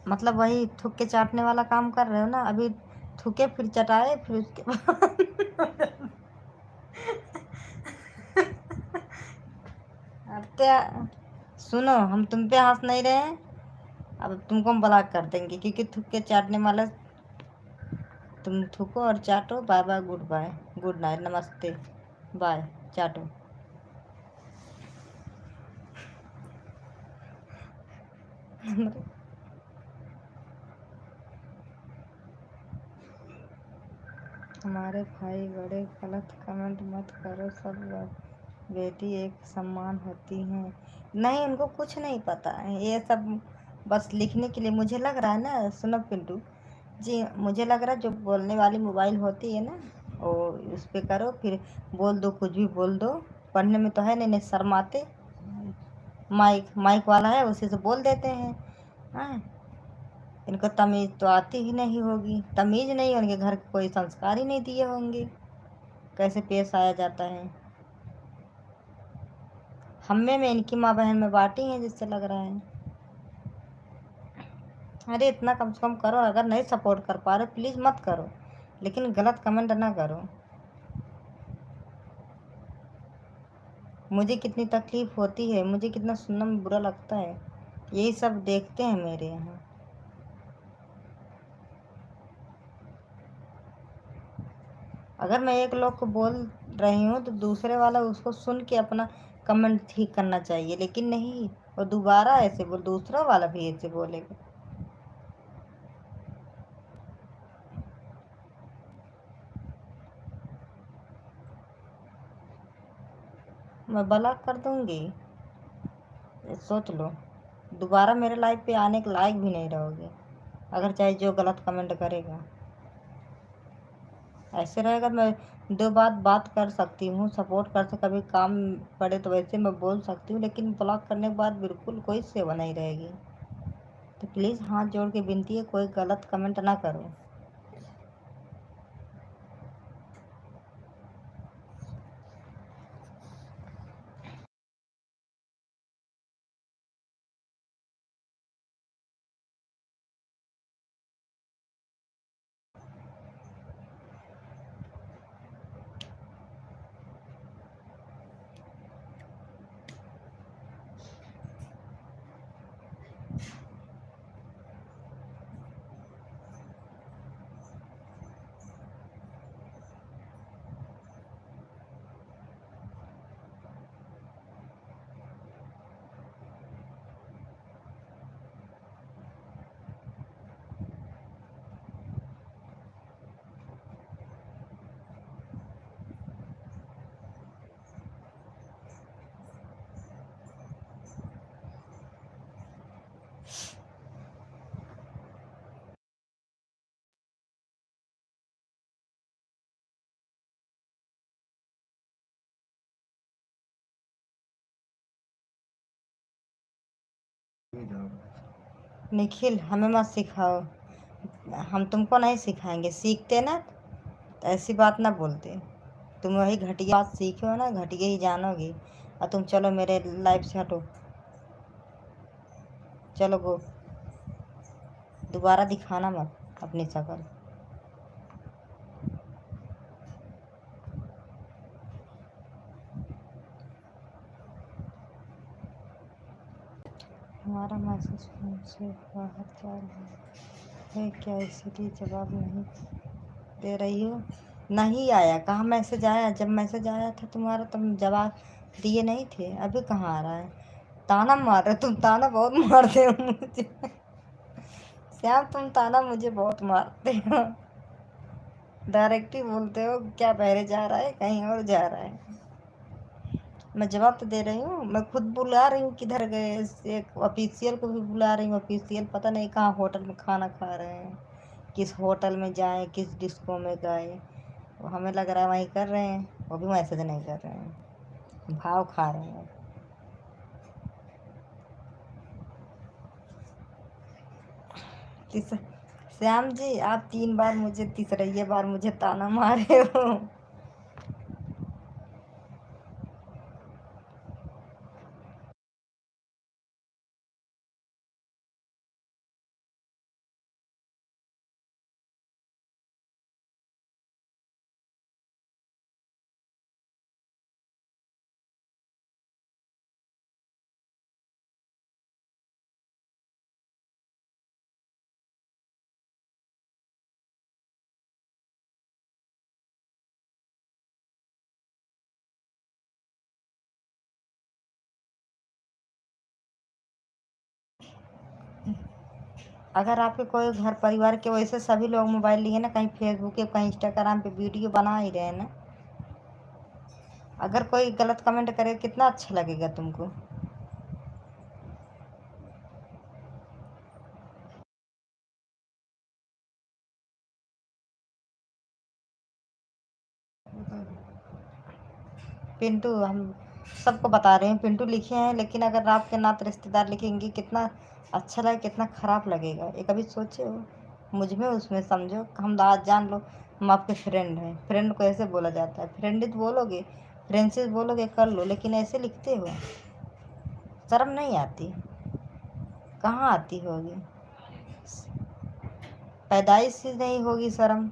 मतलब वही थूक के चाटने वाला काम कर रहे हो ना? अभी थूके फिर चटाए फिर उसके बाद अब क्या? सुनो, हम तुम पे हंस नहीं रहे हैं, अब तुमको हम ब्लॉक कर देंगे क्योंकि थूक के चाटने वाला। तुम थूको और चाटो। Bye bye, good bye, good night, नमस्ते, बाय, चाटो। हमारे भाई बड़े, गलत कमेंट मत करो, सब बेटी एक समान होती हैं। नहीं, उनको कुछ नहीं पता है, ये सब बस लिखने के लिए। मुझे लग रहा है ना, सुनो पिंटू जी, मुझे लग रहा है जो बोलने वाली मोबाइल होती है ना, वो उस पर करो, फिर बोल दो, कुछ भी बोल दो। पढ़ने में तो है नहीं, नहीं शर्माते। माइक माइक वाला है, उसी से बोल देते हैं। हाँ, इनको तमीज़ तो आती ही नहीं होगी, तमीज़ नहीं होंगे, घर के कोई संस्कार ही नहीं दिए होंगे, कैसे पेश आया जाता है। हमें में इनकी माँ बहन में बांटी हैं जिससे लग रहा है। अरे इतना कम से कम करो, अगर नहीं सपोर्ट कर पा रहे प्लीज़ मत करो, लेकिन गलत कमेंट ना करो। मुझे कितनी तकलीफ़ होती है, मुझे कितना सुनने में बुरा लगता है, यही सब देखते हैं मेरे यहाँ। अगर मैं एक लोग को बोल रही हूँ तो दूसरे वाला उसको सुन के अपना कमेंट ठीक करना चाहिए, लेकिन नहीं, वो दोबारा ऐसे बोल, दूसरा वाला भी ऐसे बोलेगा। मैं ब्लॉक कर दूंगी, ये सोच लो। दोबारा मेरे लाइफ पे आने के लायक भी नहीं रहोगे, अगर चाहे जो गलत कमेंट करेगा। ऐसे रहेगा मैं दो बात कर सकती हूँ, सपोर्ट कर सकती, कभी काम पड़े तो वैसे मैं बोल सकती हूँ, लेकिन ब्लॉक करने के बाद बिल्कुल कोई सेवा नहीं रहेगी। तो प्लीज़ हाथ जोड़ के विनती है, कोई गलत कमेंट ना करो। निखिल, हमें मत सिखाओ, हम तुमको नहीं सिखाएंगे। सीखते ना तो ऐसी बात ना बोलते। तुम वही घटिया बात सीखे हो ना, घटिया ही जानोगे। और तुम चलो मेरे लाइफ से हटो, चलो गो, दोबारा दिखाना मत अपनी शक्ल। हमारा मैसेज फोन से बाहर जा रहा है क्या, इसीलिए जवाब नहीं दे रही हो? नहीं आया, कहाँ मैसेज आया? जब मैसेज आया था तुम्हारा तुम जवाब दिए नहीं थे। अभी कहाँ आ रहा है? ताना मार रहे, तुम ताना बहुत मारते हो मुझे। श्याम, तुम ताना मुझे बहुत मारते हो। डायरेक्ट ही बोलते हो क्या पहले जा रहा है, कहीं और जा रहा है। मैं जवाब तो दे रही हूँ, मैं खुद बुला रही हूँ किधर गए। एक ऑफिशियल को भी बुला रही हूँ, ऑफिशियल पता नहीं कहाँ होटल में खाना खा रहे हैं, किस होटल में जाएं, किस डिस्को में गए। वो हमें लग रहा है वहीं कर रहे हैं, वो भी मैसेज नहीं कर रहे हैं, भाव खा रहे हैं। तीस श्याम जी, आप 3 बार मुझे, तीसरी बार मुझे ताना मारे हो। अगर आपके कोई घर परिवार के वैसे सभी लोग मोबाइल लिए ना, कहीं फेसबुक पे, कहीं इंस्टाग्राम पे वीडियो बना ही रहे हैं ना, अगर कोई गलत कमेंट करे कितना अच्छा लगेगा तुमको? पिंटू, हम सबको बता रहे हैं, पिंटू लिखे हैं, लेकिन अगर आपके नात रिश्तेदार लिखेंगे कितना अच्छा लगे, कितना खराब लगेगा। ये कभी सोचे हो? मुझ में उसमें समझो, हम आज जान लो हम आपके फ्रेंड हैं। फ्रेंड को ऐसे बोला जाता है, फ्रेंडित बोलोगे, फ्रेंडशिप बोलोगे कर लो, लेकिन ऐसे लिखते हो? शर्म नहीं आती? कहाँ आती होगी? पैदाइश से नहीं होगी शर्म,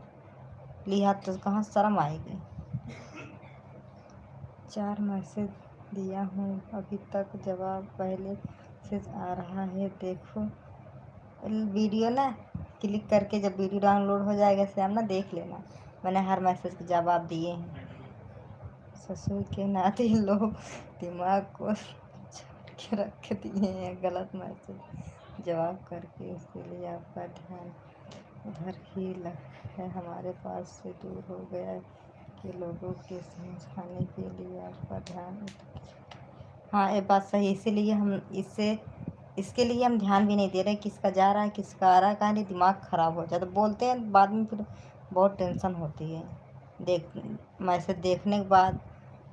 लिहा तो कहाँ शर्म आएगी? 4 मैसेज दिया हूँ, अभी तक जवाब पहले से आ रहा है, देखो। वीडियो ना क्लिक करके जब वीडियो डाउनलोड हो जाएगा श्याम ना, देख लेना, मैंने हर मैसेज के जवाब दिए हैं। ससुर के नाते लोग दिमाग को चाट के रख दिए हैं, गलत मैसेज जवाब करके, इसीलिए आपका ध्यान उधर ही है, हमारे पास से दूर हो गया है कि लोगों के समझाने के लिए आपका ध्यान। हाँ, ये बात सही, इसीलिए हम इसके लिए हम ध्यान भी नहीं दे रहे किसका जा रहा है, किसका आ रहा है, कहाँ नहीं, दिमाग ख़राब हो जाता, बोलते हैं बाद में फिर बहुत टेंशन होती है। देख मैसेज देखने के बाद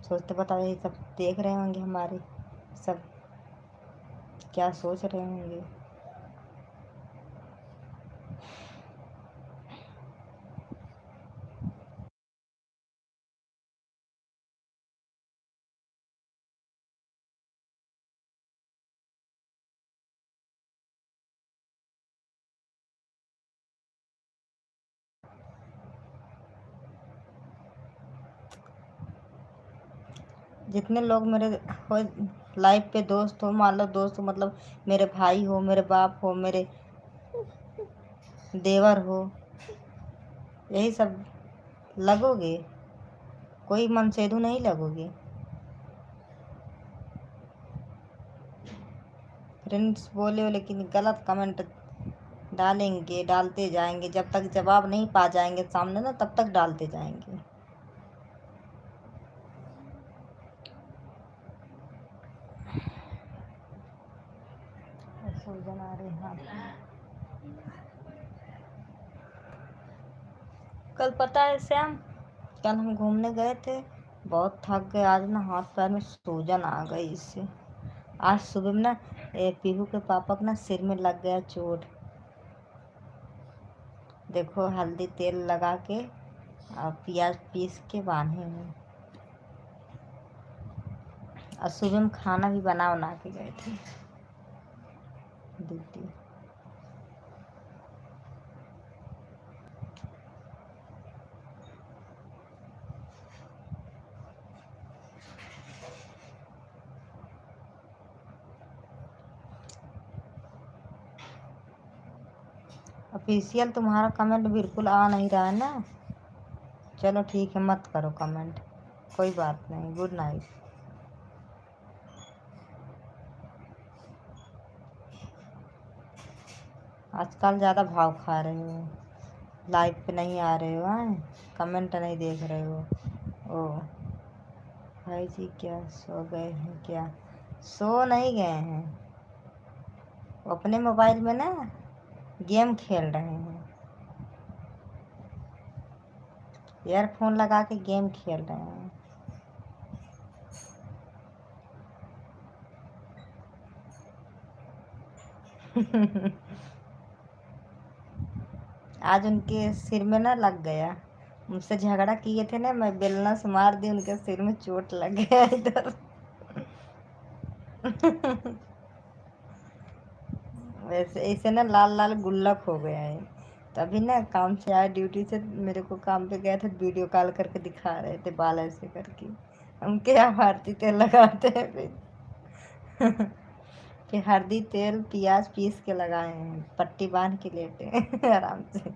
सोचते, बताओ ये सब देख रहे होंगे हमारे, सब क्या सोच रहे होंगे। जितने लोग मेरे हो लाइफ पे दोस्त हो, मान लो दोस्त हो मतलब मेरे भाई हो, मेरे बाप हो, मेरे देवर हो, यही सब लगोगे, कोई मनसेधु नहीं लगोगे। फ्रेंड्स बोले हो, लेकिन गलत कमेंट डालेंगे, डालते जाएंगे, जब तक जवाब नहीं पा जाएंगे सामने ना, तब तक डालते जाएंगे। सूजन आ रही हाथ में। कल पता है श्याम, कल हम घूमने गए थे, बहुत थक गए आज ना, हाथ पैर में सूजन आ गई इससे। आज सुबह में ना ये पीहू के पापा को ना सिर में लग गया चोट। देखो हल्दी तेल लगा के और प्याज पीस के बांधे हैं। और सुबह में खाना भी बना के गए थे दीदी। ऑफिशियल तुम्हारा कमेंट बिल्कुल आ नहीं रहा है ना। चलो ठीक है, मत करो कमेंट, कोई बात नहीं। Good night. आजकल ज़्यादा भाव खा रहे हो, लाइव पे नहीं आ रहे हो, कमेंट नहीं देख रहे हो। ओ भाई जी क्या सो गए हैं क्या? सो नहीं गए हैं, वो अपने मोबाइल में ना गेम खेल रहे हैं। ईयरफोन लगा के गेम खेल रहे हैं। आज उनके सिर में ना लग गया, मुझसे झगड़ा किए थे ना, मैं बेलना से मार दी, उनके सिर में चोट लग गया इधर। वैसे ऐसे ना लाल लाल गुल्लक हो गया है। तभी ना काम से आए ड्यूटी से, मेरे को काम पे गए थे, वीडियो कॉल करके दिखा रहे थे बाल ऐसे करके। हम क्या भारती तेल लगाते हैं फिर। फिर हल्दी तेल प्याज पीस के लगाए हैं, पट्टी बांध के लेटे हैं आराम से।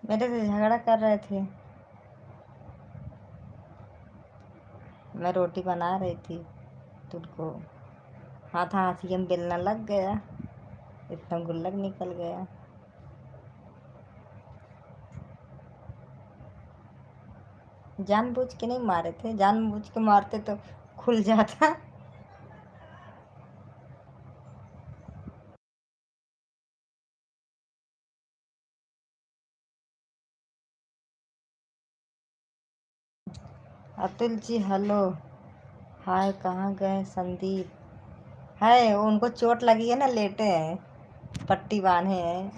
मेरे से झगड़ा कर रहे थे, मैं रोटी बना रही थी तो उनको हाथ में बेलना लग गया, इतना गुल्लक निकल गया। जानबूझ के नहीं मारे थे, जानबूझ के मारते तो खुल जाता। अतुल जी हेलो हाय, कहाँ गए संदीप? है उनको चोट लगी है ना, लेटे हैं, पट्टी बांधे हैं।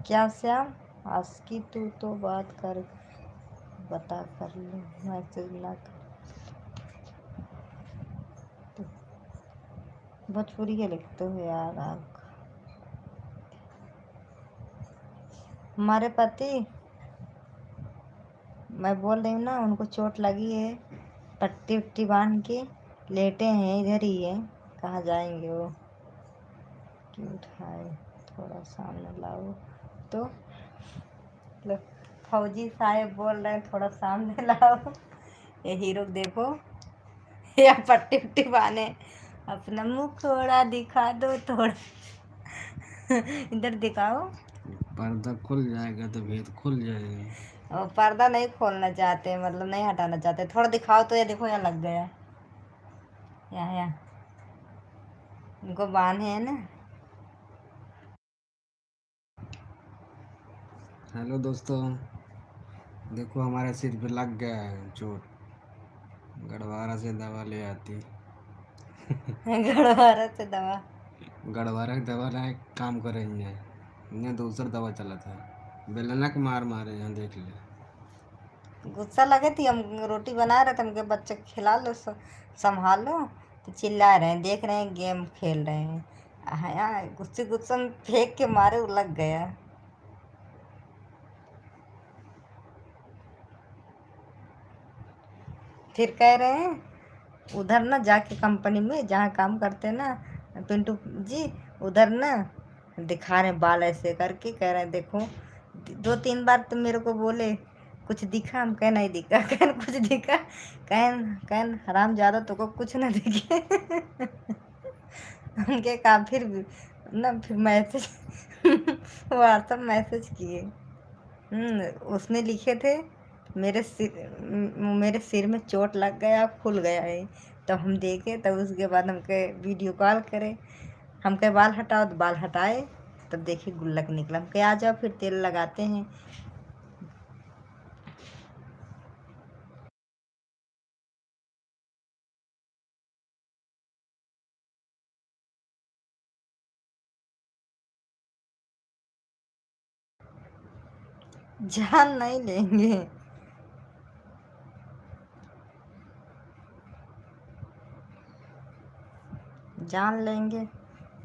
क्या श्याम आस्की, तू तो बात कर बता कर लो, मैसेज ना कर। भोजपुरी के लिखते हो यार आप। हमारे पति, मैं बोल रही हूँ ना, उनको चोट लगी है, पट्टी उट्टी बांध के लेटे हैं, इधर ही है, कहाँ जाएंगे वो। क्यों उठाए, थोड़ा सामने लाओ तो। लो, फौजी साहब बोल रहे हैं थोड़ा सामने लाओ। ये हीरो देखो, या पट्टी उट्टी बांधे, अपना मुंह थोड़ा दिखा दो थोड़ा। इधर दिखाओ। पर्दा खुल जाएगा तो भेद खुल जाएगा। और पर्दा नहीं खोलना चाहते, मतलब नहीं हटाना चाहते, थोड़ा दिखाओ तो। ये देखो यहाँ लग गया, यहाँ इनको बांधे है ना। हेलो दोस्तों, देखो हमारे सिर पे लग गया है चोट, गढ़वारा से दवा ले आती। गड़वारा से दवा, गढ़वारा की दवा लाए काम करेंगे, इन्हें दूसरा दवा चला था, बेलना के मार मारे यहाँ देख ले। गुस्सा लगे थी, हम रोटी बना रहे थे, हमके बच्चे को खिला लो, संभालो, तो चिल्ला रहे हैं, देख रहे हैं गेम खेल रहे हैं। हाँ, गुस्से गुस्से में फेंक के मारे, वो लग गया। फिर कह रहे हैं उधर ना जाके कंपनी में जहाँ काम करते हैं ना पिंटू जी, उधर ना दिखा रहे हैं बाल ऐसे करके, कह रहे हैं देखो। 2-3 बार तो मेरे को बोले कुछ दिखा? हम कहे नहीं दिखा। कहन कुछ दिखा? कहन कहन हराम ज़्यादा तो को कुछ ना दिखे। उनके कहा फिर भी ना, फिर मैसेज व्हाट्सअप मैसेज किए। उसने लिखे थे मेरे सिर में चोट लग गया, फूल गया है। तब हम देखे, तब उसके बाद हमके वीडियो कॉल करे। हम कहे बाल हटाओ, तो बाल हटाए, तब देखे गुल्लक निकला। हम कहे आ जाओ फिर तेल लगाते हैं। जान नहीं लेंगे। जान लेंगे,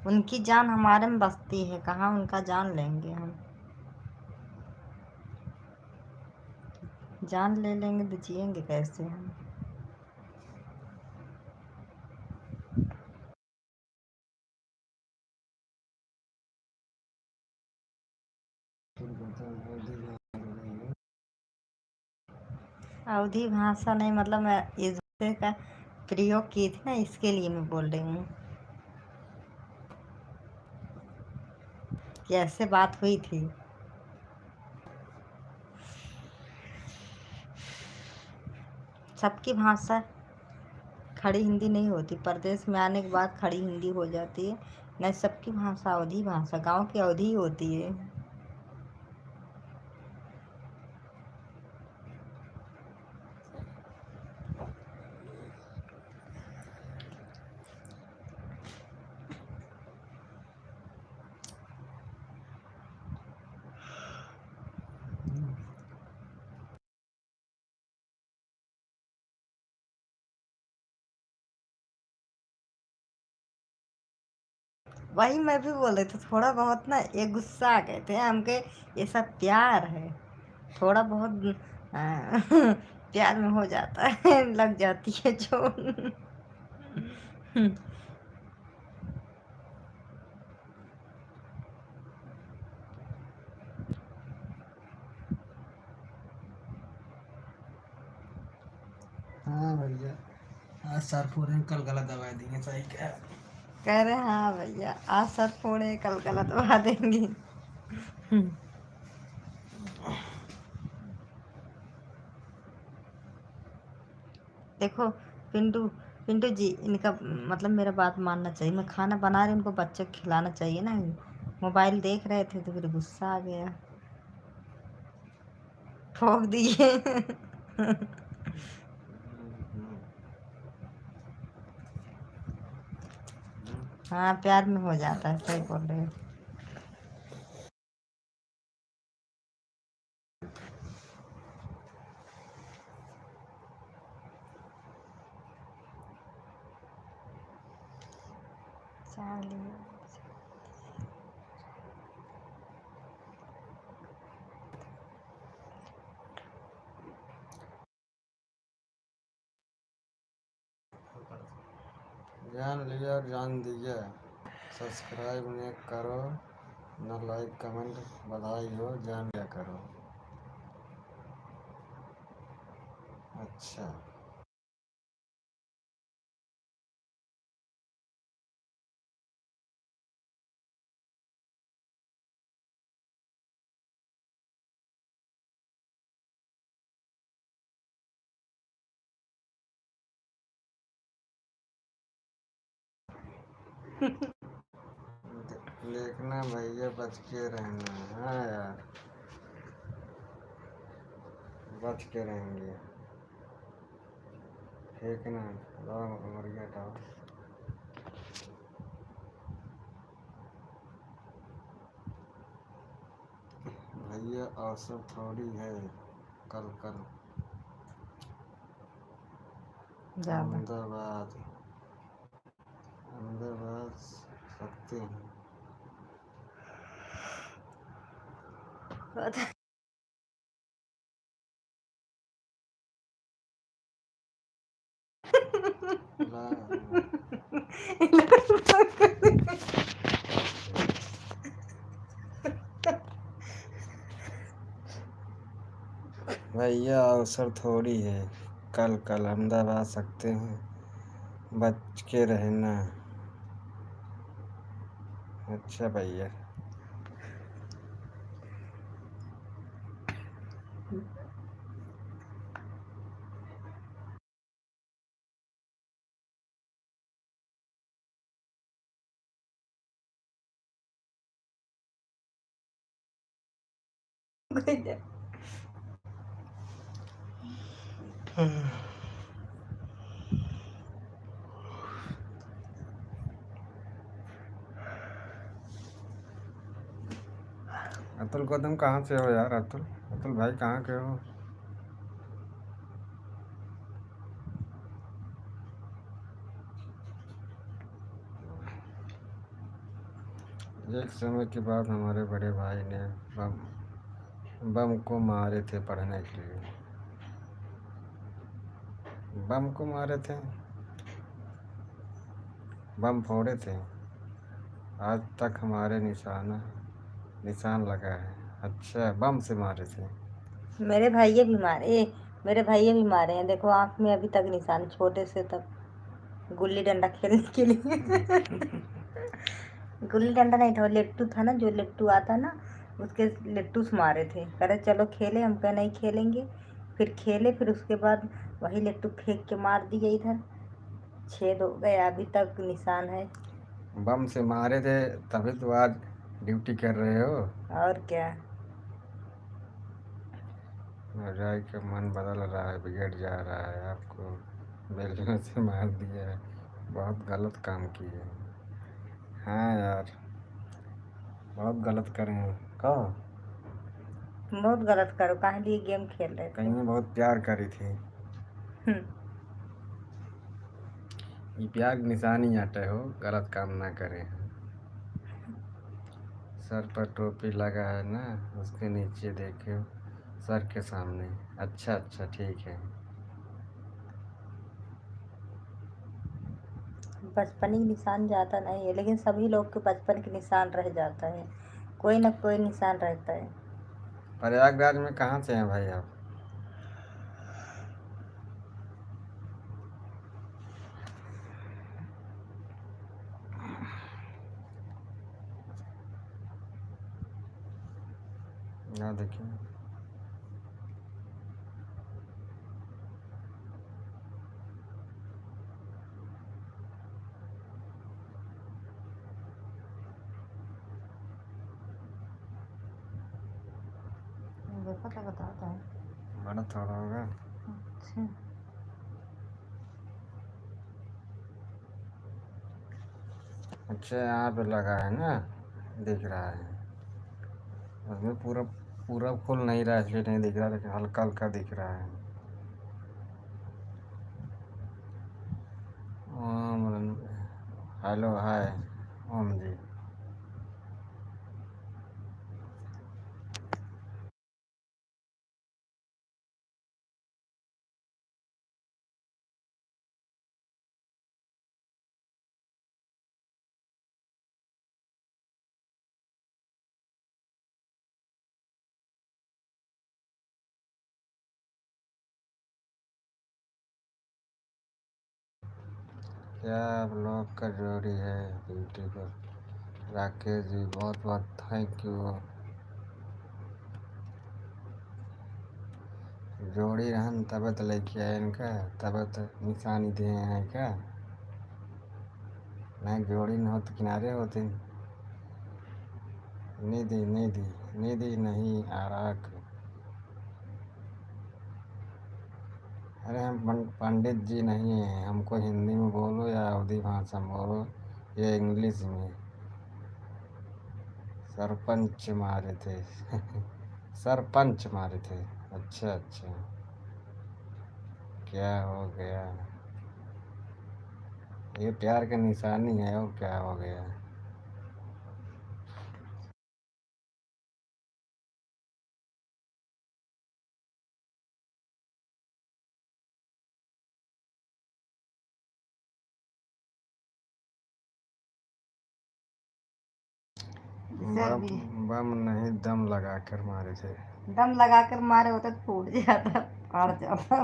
उनकी जान हमारे में बसती है, कहाँ उनका जान लेंगे हम। जान ले लेंगे तो जिएंगे कैसे हम। अवधी भाषा नहीं, मतलब मैं इस भाषा का प्रयोग की थी ना, इसके लिए मैं बोल रही हूँ कि ऐसे बात हुई थी। सबकी भाषा खड़ी हिंदी नहीं होती, परदेश में आने के बाद खड़ी हिंदी हो जाती है। नहीं, सबकी भाषा अवधी भाषा, गांव की अवधी ही होती है। वही मैं भी बोल रही थी, थोड़ा बहुत ना ये गुस्सा आ गए थे हमके। ये सब प्यार है, थोड़ा बहुत प्यार में हो जाता है, लग जाती है जो। हाँ भैया, आज सर पूरे कल गलत दवा देंगे, सही क्या। कह रहे हैं हाँ भैया, आज सर फोड़े कल गलत बहा देंगे। देखो पिंटू, पिंटू जी, इनका मतलब मेरा बात मानना चाहिए। मैं खाना बना रही, उनको बच्चे को खिलाना चाहिए ना। मोबाइल देख रहे थे तो फिर गुस्सा आ गया, ठोक दिए। हाँ, प्यार में हो जाता है, सही बोल रहे हो। चलिए, जान लिया और जान दीजिए। सब्सक्राइब नहीं करो, ना लाइक कमेंट, बधाई हो, जान लिया करो। अच्छा। देखना भैया, बच के रहना है। हाँ यार, बच के रहेंगे। ठीक ना, मुर्गिया हटाओ। भैया औसत थोड़ी है, कल कल ज्यादा अहमदाबाद, अहमदाबाद सकते हैं। भैया अवसर थोड़ी है, कल कल अहमदाबाद आ सकते हैं, बच के रहना। अच्छा भैया। अतुल को तुम कहाँ से हो यार? अतुल अतुल भाई कहाँ के हो? एक समय के बाद हमारे बड़े भाई ने बम बम को मारे थे पढ़ने के लिए। बम को मारे थे, बम फोड़े थे, आज तक हमारे निशान लगा है। अच्छा, बम से मारे थे। मेरे भैया भी मारे, मेरे भैया भी मारे हैं, देखो आँख में अभी तक निशान, छोटे से तब गुल्ली डंडा खेलने के लिए। गुल्ली डंडा नहीं था, वो लेट्टू था ना, जो लेट्टू आता ना, उसके लेट्टू से मारे थे। कह रहे चलो खेले, हम कहे नहीं खेलेंगे। फिर खेले, फिर उसके बाद वही लेट्टू फेंक के मार दिए इधर, छेद हो गया, अभी तक निशान है। बम से मारे थे तभी तो आज ड्यूटी कर रहे हो। और क्या। राय का मन बदल रहा है, बिगड़ जा रहा है, आपको बेलने से मार दिया है, बहुत गलत काम किए हैं। हाँ यार, बहुत गलत करे हैं। कहो बहुत गलत करो, काहे लिए गेम खेल रहे थे। कहीं बहुत प्यार करी थी, हम्म, ये प्यार की निशानी हटे हो, गलत काम ना करें। सर पर टोपी लगा है ना, उसके नीचे देखो, सर के सामने। अच्छा अच्छा, ठीक है। बचपन की निशान जाता नहीं है, लेकिन सभी लोग के बचपन के निशान रह जाता है, कोई ना कोई निशान रहता है। प्रयागराज में कहाँ से हैं भाई आप? यहाँ देखिए, देखो तो बताता है। बड़ा थोड़ा होगा। अच्छा, अच्छा, यहाँ पे लगा है ना, दिख रहा है। उसमें पूरा पूरा फुल नहीं रहा है, इसलिए नहीं दिख रहा, लेकिन हल्का हल्का दिख रहा है। ओम हेलो, हाय ओम जी। क्या आप लोग का जोड़ी है ब्यूटीफुल। राकेश जी बहुत बहुत थैंक यू। जोड़ी रहन तब तो लेके आए इनका, तब तो निशानी दिए हैं क्या? नहीं जोड़ी न हो तो किनारे होते। निधि निधि निधि नहीं, आराक। अरे हम पंडित जी नहीं हैं, हमको हिंदी में बोलो या अवधी भाषा में बोलो या इंग्लिश में। सरपंच मारे थे। सरपंच मारे थे। अच्छा अच्छा, क्या हो गया? ये प्यार का निशानी है, और क्या हो गया? बम बम नहीं, दम लगा कर मारे थे। दम लगा कर मारे होते तो फूट जाता, फाड़ जाता।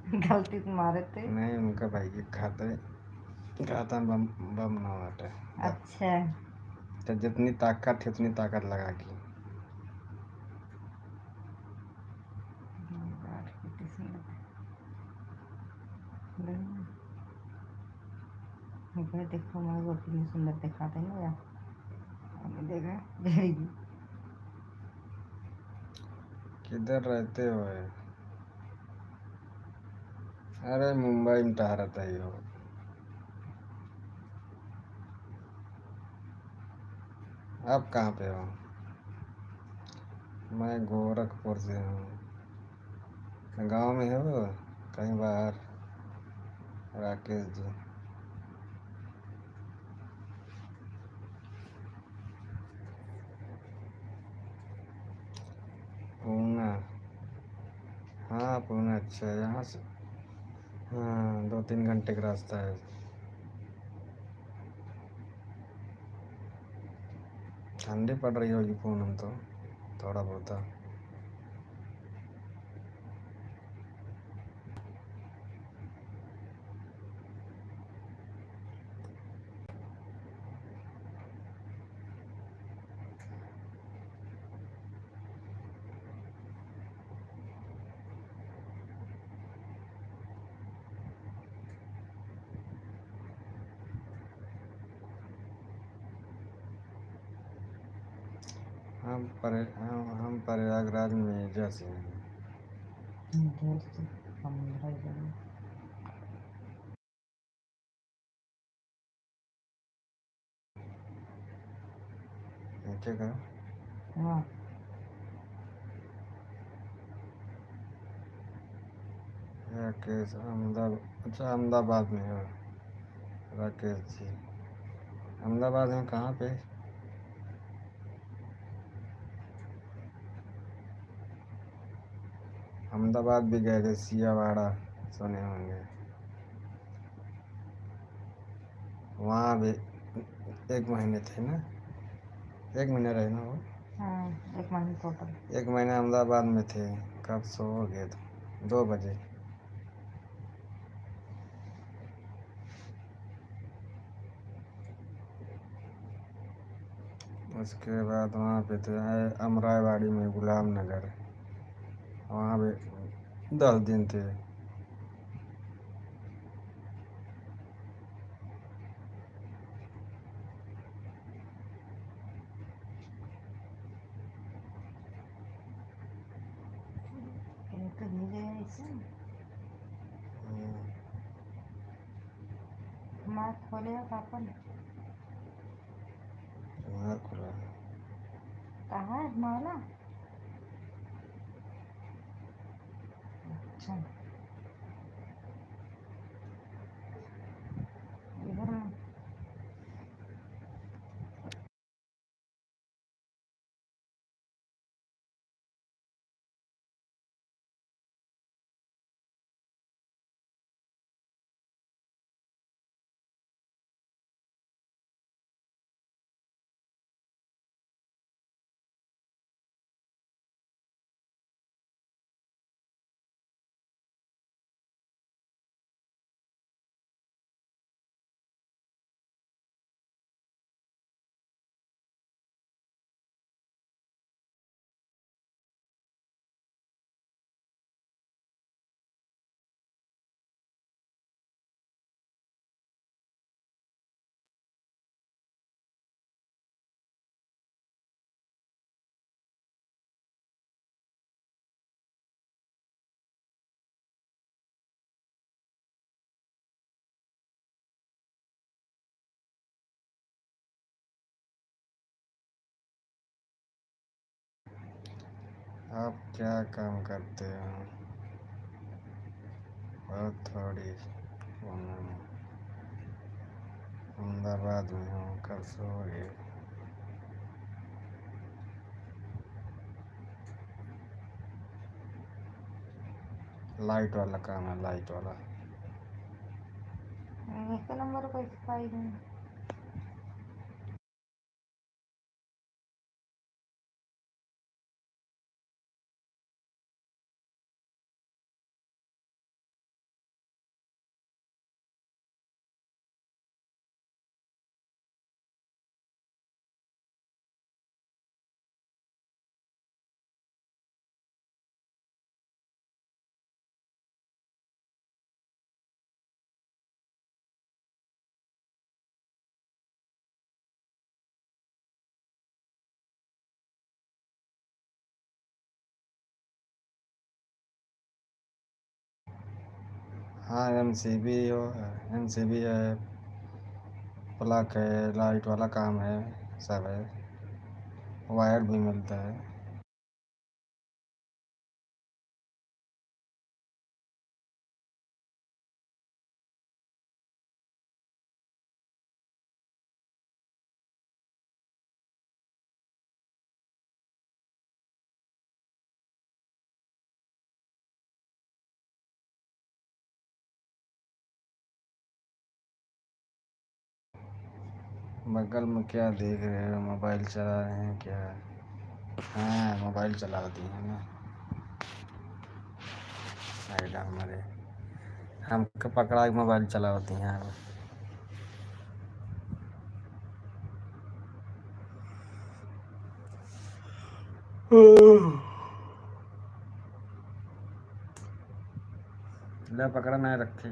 गलती से मारे थे। नहीं उनका भाई के खाता बम बम ना हटे। अच्छा। तो जितनी ताकत थी उतनी ताकत लगा की। देखो हमारे को कितनी सुंदर दिखाते हैं ना यार। हमने देखा जाएगी। किधर रहते हो? अरे मुंबई में टहरता ही हो। आप कहाँ पे हो? मैं गोरखपुर से हूँ। गांव में हो कहीं बाहर? राकेश जी। पूना। हाँ पूना अच्छा है यहाँ से। हाँ 2-3 घंटे का रास्ता है। ठंडी पड़ रही होगी पूनम में तो थोड़ा बहुत। हम प्रयागराज में एजा से हैं। नीचे का हाँ। राकेश अहमदाबाद। अच्छा अहमदाबाद में हो राकेश जी। अहमदाबाद में कहाँ पे? अहमदाबाद भी गए थे, सियावाड़ा सुने होंगे। वहाँ भी 1 महीने थे ना? 1 महीना रहे ना वो? हाँ 1 महीने टोटल। 1 महीना अहमदाबाद में थे। कब सो गए थे? 2 बजे। उसके बाद वहाँ पे थे अमराईवाड़ी में गुलाम नगर। वहाँ भी 10 दिन थे। तो भेजे हैं इसे। हमारा खोलेगा पापा ने। वहाँ खुला। कहाँ है माला? अच्छा इधर में। आप क्या काम करते हो? बहुत थोड़ी पूनम। अहमदाबाद में हूँ। कब सोओगे? लाइट वाला काम है, लाइट वाला। एक नंबर को एक्सपाइरी नहीं। हाँ एमसीबी हो, एमसीबी है, प्लग है, लाइट वाला काम है, सब है, वायर भी मिलता है। बगल में क्या देख रहे हो, मोबाइल चला रहे हैं क्या? हाँ मोबाइल चलाती है ना, साइड हमारे हमको पकड़ा के मोबाइल चलाती हैं। ले पकड़ा नहीं रखी।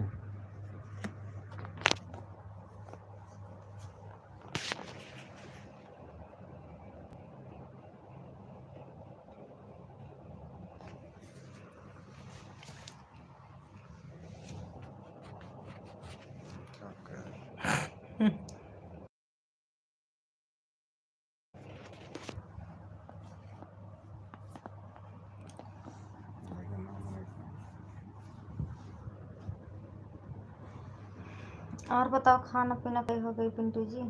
और बताओ, खाना पीना कहीं हो गई पिंटू जी?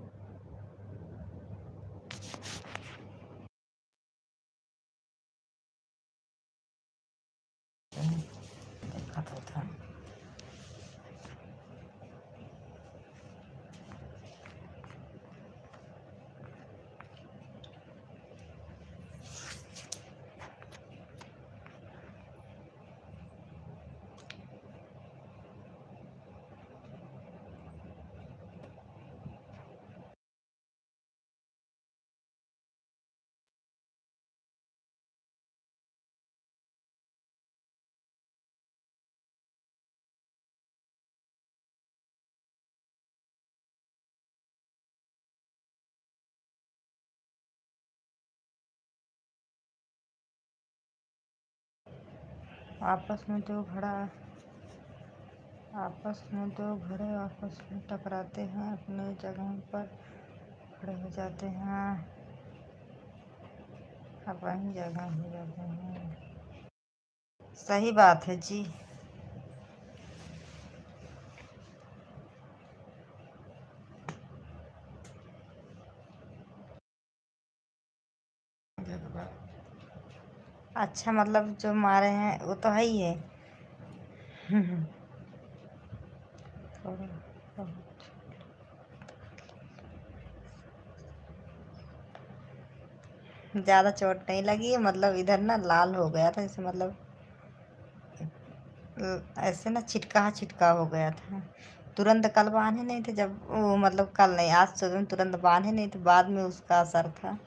देखा तो था। आपस में दो घड़े आपस में टकराते हैं, अपने जगह पर खड़े हो जाते हैं, अपनी जगह हो जाते हैं। सही बात है जी। अच्छा, मतलब जो मारे हैं वो तो है ही है। थोड़ा बहुत ज़्यादा चोट नहीं लगी है, मतलब इधर ना लाल हो गया था, जैसे मतलब ऐसे ना छिटका छिटका हो गया था। तुरंत कल बांधे नहीं थे, जब वो मतलब कल नहीं, आज सुबह में तुरंत बांधे नहीं थे, बाद में उसका असर था,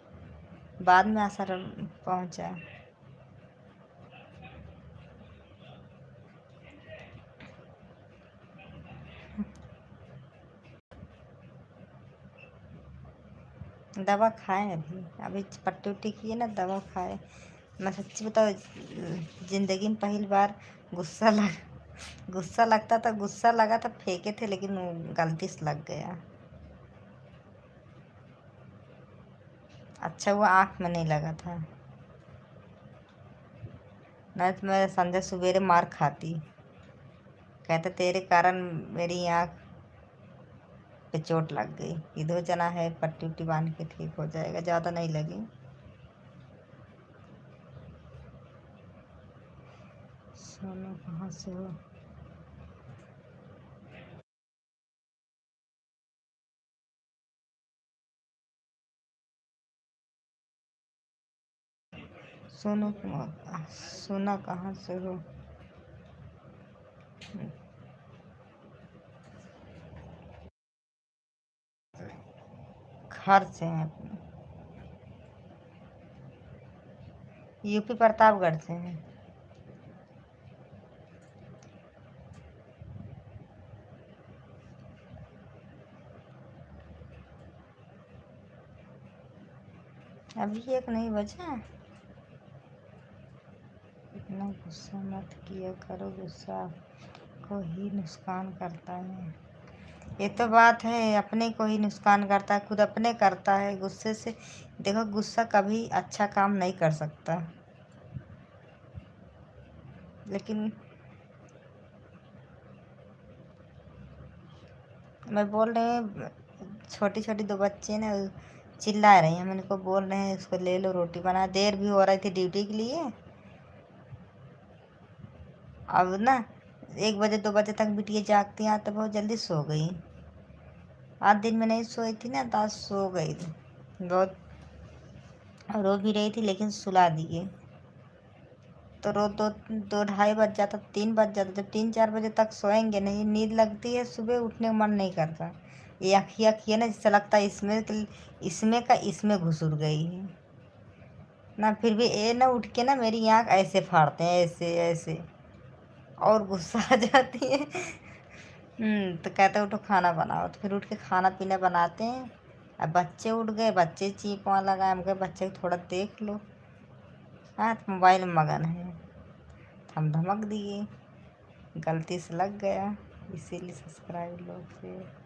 बाद में असर पहुंचा। दवा खाए, अभी अभी पट्टी उट्टी की है ना, दवा खाए। मैं सच्ची बताओ, जिंदगी में पहली बार गुस्सा लगता था, गुस्सा लगा था, फेंके थे, लेकिन वो गलती से लग गया। अच्छा हुआ आँख में नहीं लगा था, नहीं तो मैं संजय सवेरे मार खाती। कहते तेरे कारण मेरी आँख पे चोट लग गई। इधर जना है, पट्टी उट्टी बांध के ठीक हो जाएगा, ज़्यादा नहीं लगी। सोनू कहाँ से हो? सोना कहाँ से हो? घर से हैं अपने, यूपी प्रतापगढ़ से हैं। अभी एक नहीं बजा। इतना गुस्सा मत किया करो, गुस्सा को ही नुकसान करता है। ये तो बात है, अपने को ही नुकसान करता है, खुद अपने करता है गुस्से से। देखो, गुस्सा कभी अच्छा काम नहीं कर सकता, लेकिन मैं बोल रही हूँ, छोटी छोटी दो बच्चे ना चिल्ला रही हैं, मैंने को बोल रहे हैं इसको ले लो रोटी बना, देर भी हो रही थी ड्यूटी के लिए। अब ना 1 बजे 2 बजे तक बिटिया जागती हैं, तो बहुत जल्दी सो गई। आज दिन में नहीं सोई थी ना, तो आज सो गई थी। बहुत रो भी रही थी, लेकिन सुला दिए। तो रोज दो 2 2 ढाई बज जाता, 3 बज जाता। जब 3 4 बजे तक सोएंगे नहीं, नींद लगती है, सुबह उठने का मन नहीं करता। ये अखिया ना, जैसे लगता है इसमें का इसमें घुसुर गई है ना। फिर भी ये ना उठ के ना मेरी आँख ऐसे फाड़ते हैं, ऐसे ऐसे, और गुस्सा आ जाती है। तो कहते उठो खाना बनाओ, तो फिर उठ के खाना पीना बनाते हैं। अब बच्चे उठ गए, बच्चे चींकवा लगाए, हम कहे बच्चे को थोड़ा देख लो। हाँ, तो मोबाइल में मगन है, तो हम धमक दिए, गलती से लग गया। इसीलिए सब्सक्राइब लोग से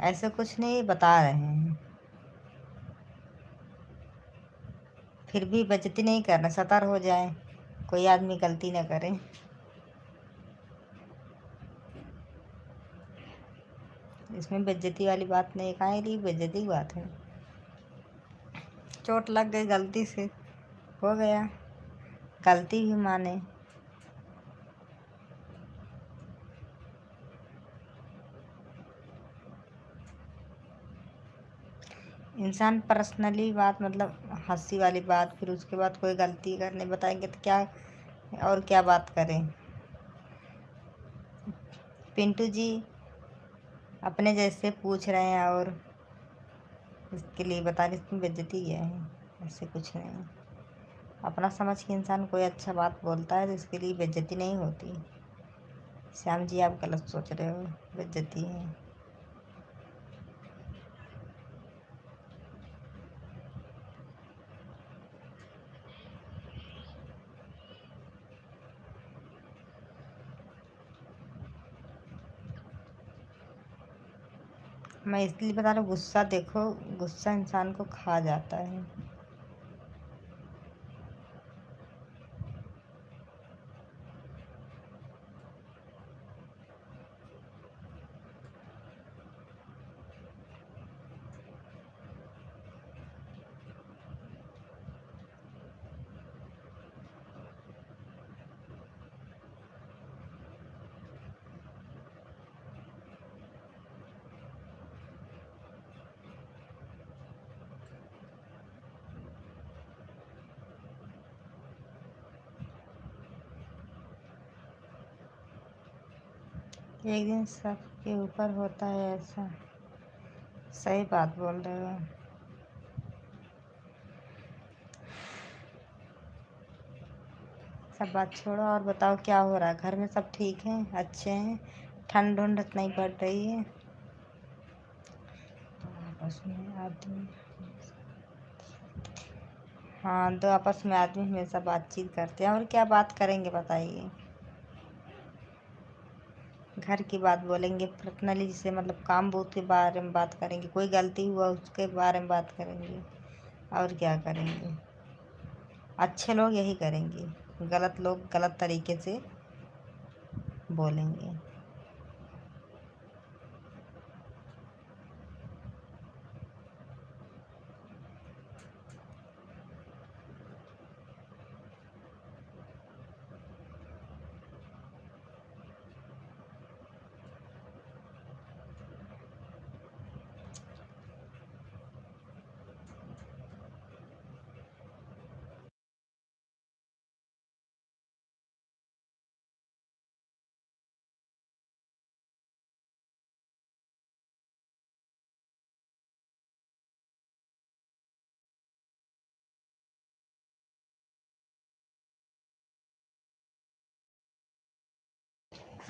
ऐसे कुछ नहीं बता रहे हैं, फिर भी बेइज्जती नहीं करना, सतर हो जाए, कोई आदमी गलती ना करे। इसमें बेइज्जती वाली बात नहीं, काहे रही बेइज्जती की बात है। चोट लग गई, गलती से हो गया, गलती भी माने। इंसान पर्सनली बात, मतलब हंसी वाली बात, फिर उसके बाद कोई गलती करने बताएंगे तो क्या, और क्या बात करें। पिंटू जी अपने जैसे पूछ रहे हैं, और इसके लिए बता रहे, इसमें बेइज्जती क्या है, ऐसे कुछ नहीं। अपना समझ के इंसान कोई अच्छा बात बोलता है तो इसके लिए बेइज्जती नहीं होती। श्याम जी आप गलत सोच रहे हो, बेइज्जती है। मैं इसलिए बता रहा हूँ, गुस्सा देखो, गुस्सा इंसान को खा जाता है। एक दिन सबके ऊपर होता है ऐसा, सही बात बोल रहे हो। सब बात छोड़ो, और बताओ क्या हो रहा है, घर में सब ठीक हैं, अच्छे हैं, ठंड उंड नहीं पड़ रही है। आपस में आदमी, हाँ, दो आपस में आदमी हमेशा बातचीत करते हैं, और क्या बात करेंगे बताइए। घर की बात बोलेंगे, पर्सनली जैसे मतलब काम बूथ के बारे में बात करेंगे, कोई गलती हुआ उसके बारे में बात करेंगे, और क्या करेंगे। अच्छे लोग यही करेंगे, गलत लोग गलत तरीके से बोलेंगे।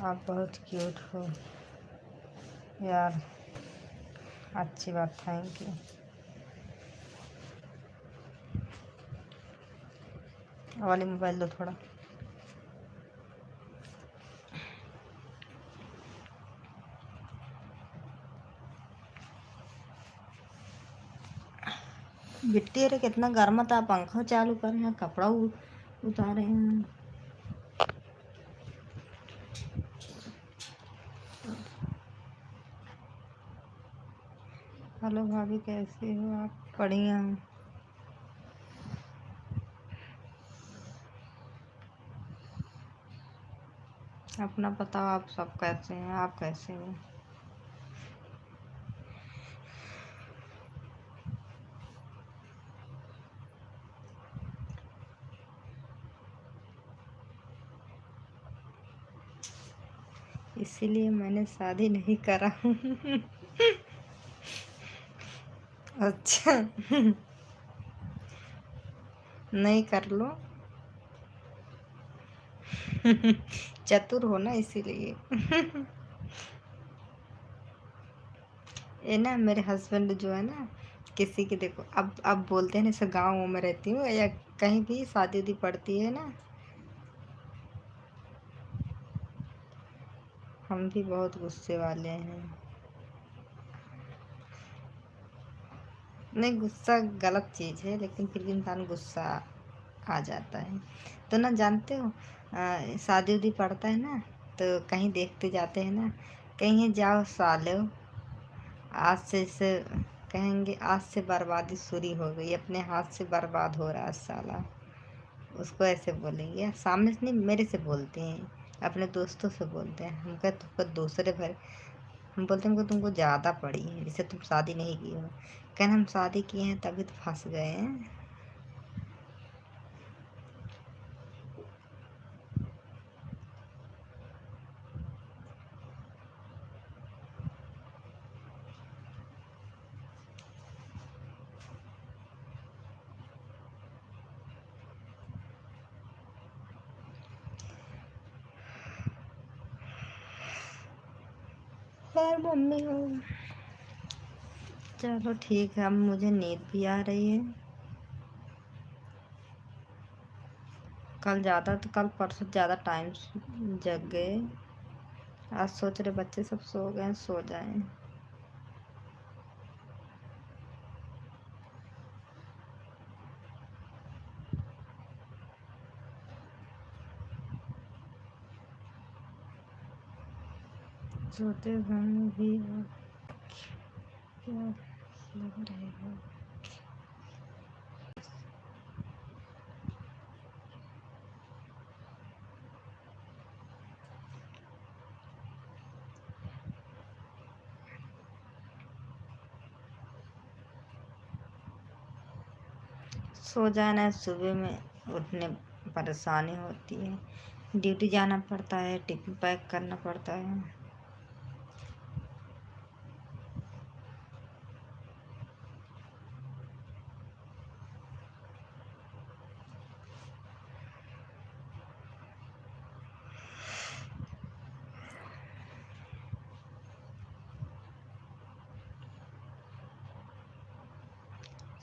आप बहुत क्यूट हो यार। अच्छी बात, थैंक यू। वाली मोबाइल दो थोड़ा। बिट्टी अरे कितना गर्म था, पंखा चालू कर हैं, कपड़ा उतारे हैं। हेलो भाभी, कैसे हो आप? बढ़िया हूँ। अपना बताओ, आप सब कैसे हैं? आप कैसे हो? इसीलिए मैंने शादी नहीं करा हूँ। अच्छा। नहीं कर लो। चतुर हो ना, इसीलिए। ये ना मेरे हस्बैंड जो है ना, किसी की देखो, अब बोलते हैं ना, जैसे गाँव में रहती हूँ या कहीं भी शादी उदी पड़ती है ना, हम भी बहुत गुस्से वाले हैं। नहीं, गुस्सा गलत चीज़ है, लेकिन फिर भी इंसान गुस्सा आ जाता है। तो ना जानते हो, शादी उदी पड़ता है ना, तो कहीं देखते जाते हैं ना, कहीं जाओ सालो, आज से कहेंगे आज से बर्बादी शुरू हो गई, अपने हाथ से बर्बाद हो रहा है साला। उसको ऐसे बोलेंगे, सामने से नहीं, मेरे से बोलते हैं, अपने दोस्तों से बोलते हैं। हम कहते तुमको दूसरे भर, हम बोलते हैं हमको तुमको ज़्यादा पड़ी है, जैसे तुम शादी नहीं की हो। कहना हम शादी किए हैं तभी तो फंस गए हैं। और मम्मी हो। चलो ठीक है, अब मुझे नींद भी आ रही है। कल परसों ज़्यादा टाइम जग गए। आज सोच रहे बच्चे सब सो गए, सो जाएं। सोते समय भी आप क्या लग रहे हो? सो जाना, सुबह में उठने परेशानी होती है, ड्यूटी जाना पड़ता है, टिफिन पैक करना पड़ता है।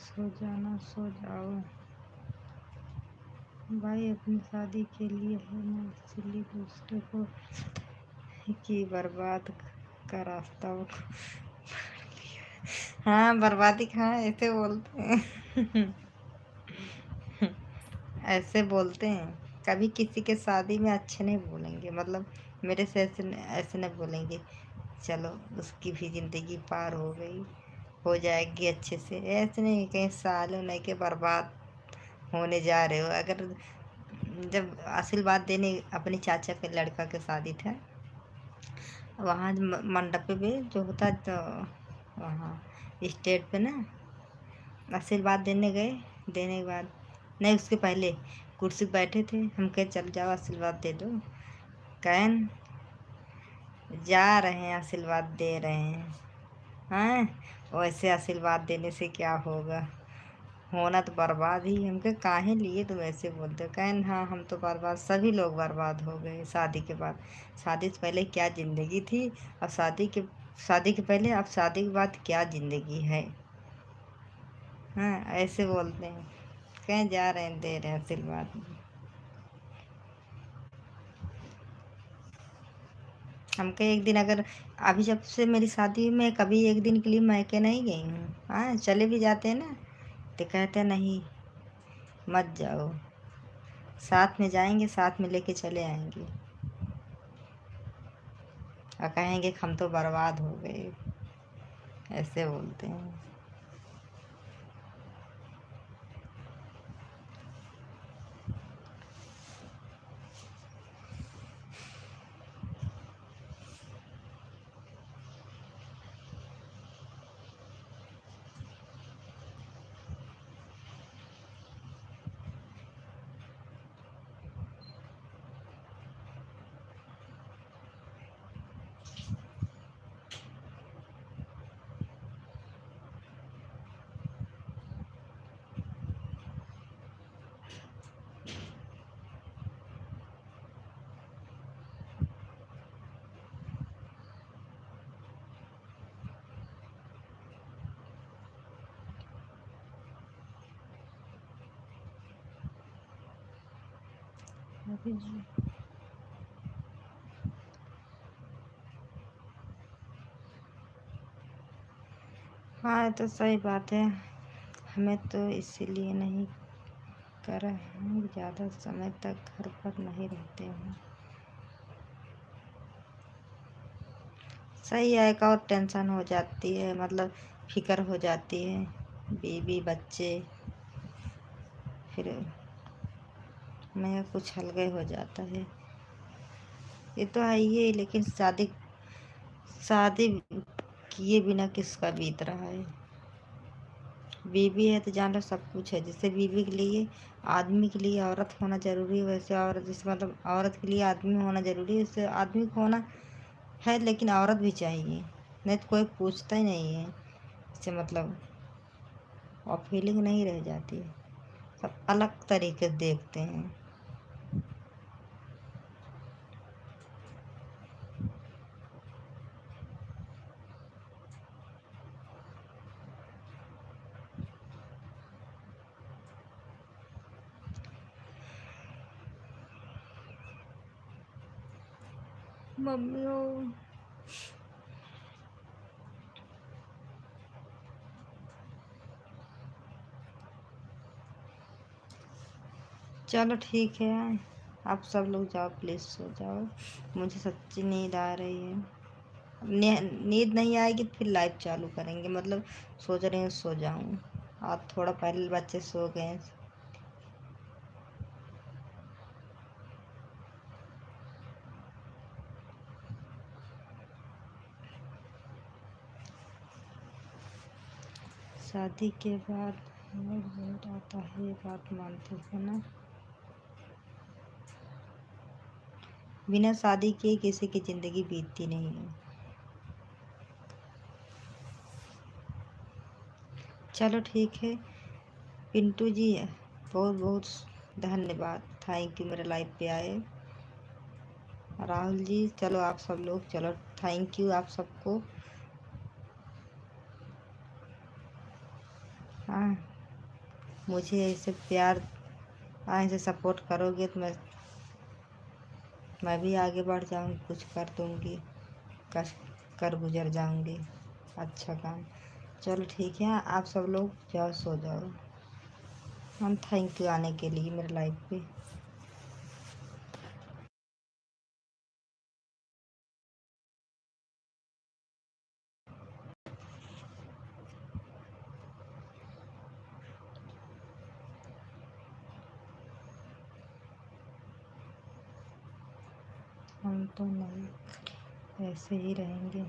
सो जाना, सो जाओ भाई, अपनी शादी के लिए है ना, इसलिए दूसरे को की बर्बाद का रास्ता वो। हाँ, बर्बादी कहाँ, ऐसे बोलते हैं। ऐसे बोलते हैं, कभी किसी के शादी में अच्छे नहीं बोलेंगे, मतलब मेरे से ऐसे नहीं बोलेंगे, चलो उसकी भी ज़िंदगी पार हो गई, हो जाएगी अच्छे से, ऐसे नहीं। कहीं सालों नहीं के बर्बाद होने जा रहे हो। अगर जब आशीर्वाद देने अपनी चाचा के लड़का के शादी था, वहाँ मंडप पे जो होता है, तो वहाँ स्टेज पे ना आशीर्वाद देने गए। देने के बाद, नहीं उसके पहले कुर्सी पे बैठे थे, हम कहे चल जाओ आशीर्वाद दे दो। कहन जा रहे हैं, आशीर्वाद दे रहे हैं। हैं, वैसे आशीर्वाद देने से क्या होगा, होना तो बर्बाद ही। हम कहे काहे लिए तुम ऐसे बोलते हो? कहन हाँ, हम तो बर्बाद, सभी लोग बर्बाद हो गए शादी के बाद। शादी से पहले क्या ज़िंदगी थी, और शादी के शादी के पहले, अब शादी के बाद क्या ज़िंदगी है। हाँ, ऐसे बोलते हैं। कहीं जा रहे हैं, दे रहे हैं आशीर्वाद। हमको एक दिन अगर, अभी जब से मेरी शादी हुई, मैं कभी एक दिन के लिए मैके नहीं गई हूँ। हाँ, चले भी जाते हैं ना तो कहते हैं नहीं मत जाओ, साथ में जाएंगे, साथ में लेके चले आएंगे, और कहेंगे कि हम तो बर्बाद हो गए, ऐसे बोलते हैं। अभी जी, हाँ, तो सही बात है। हमें तो इसीलिए नहीं करा है, ज़्यादा समय तक घर पर नहीं रहते हैं। सही है, एक और टेंशन हो जाती है, मतलब फिक्र हो जाती है, बीवी बच्चे, फिर मैं कुछ हल्के हो जाता है। ये तो है ही है, लेकिन शादी शादी किए बिना किसका बीत रहा है। बीवी है तो जान लो सब कुछ है। जैसे बीवी के लिए, आदमी के लिए औरत होना जरूरी है, वैसे औरत, जैसे मतलब औरत के लिए आदमी होना जरूरी है, वैसे आदमी को होना है, लेकिन औरत भी चाहिए, नहीं तो कोई पूछता ही नहीं है इससे, मतलब और फीलिंग नहीं रह जाती है, सब अलग तरीके से देखते हैं। मम्मी ओ, चलो ठीक है, आप सब लोग जाओ, प्लीज़ सो जाओ, मुझे सच्ची नींद आ रही है। नींद नहीं आएगी तो फिर लाइव चालू करेंगे, मतलब सोच रहे हैं सो जाऊं। आज थोड़ा पहले बच्चे सो गए हैं। शादी के बाद मूड बहुत आता है, ये बात मानते हो ना। बिना शादी के किसी की ज़िंदगी बीतती नहीं है। चलो ठीक है पिंटू जी, बहुत बहुत धन्यवाद, थैंक यू मेरे लाइफ पे आए। राहुल जी, चलो आप सब लोग, चलो थैंक यू आप सबको। हाँ, मुझे ऐसे प्यार, ऐसे सपोर्ट करोगे तो मैं भी आगे बढ़ जाऊँगी, कुछ कर दूँगी, कर कर गुजर जाऊँगी अच्छा काम। चलो ठीक है, आप सब लोग जाओ, सो जाओ। हम थैंक यू आने के लिए मेरे लाइफ पे। हम तो नहीं, ऐसे ही रहेंगे।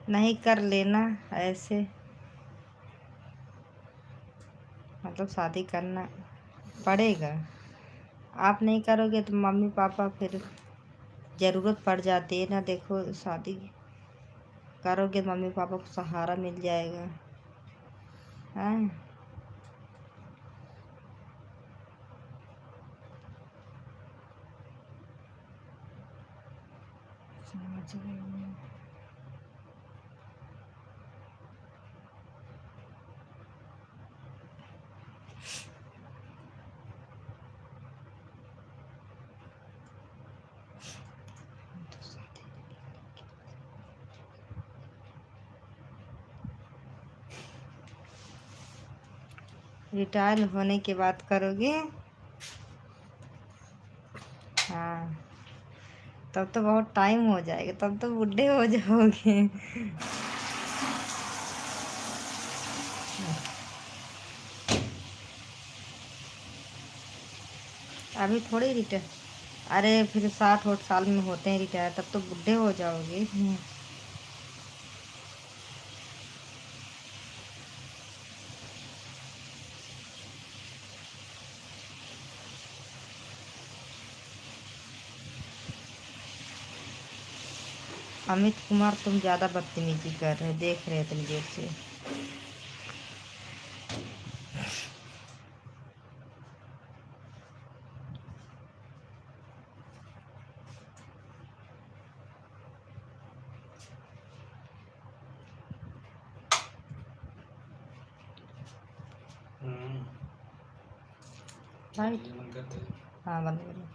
नहीं कर लेना ऐसे, मतलब शादी करना पड़ेगा। आप नहीं करोगे तो मम्मी पापा फिर ज़रूरत पड़ जाती है ना, देखो शादी करोगे तो मम्मी पापा को सहारा मिल जाएगा। हाँ, समझ गई मैं। रिटायर होने की बात करोगे? हाँ, तब तो बहुत टाइम हो जाएगा, तब तो बूढ़े हो जाओगे। अभी थोड़ी रिटायर, अरे फिर 60 साल में होते हैं रिटायर, तब तो बूढ़े हो जाओगे। अमित कुमार, तुम ज़्यादा बदतमीजी कर रहे हो, देख रहे हो इतनी देर से। लाइट बंद कर दे। हाँ, बंद करो।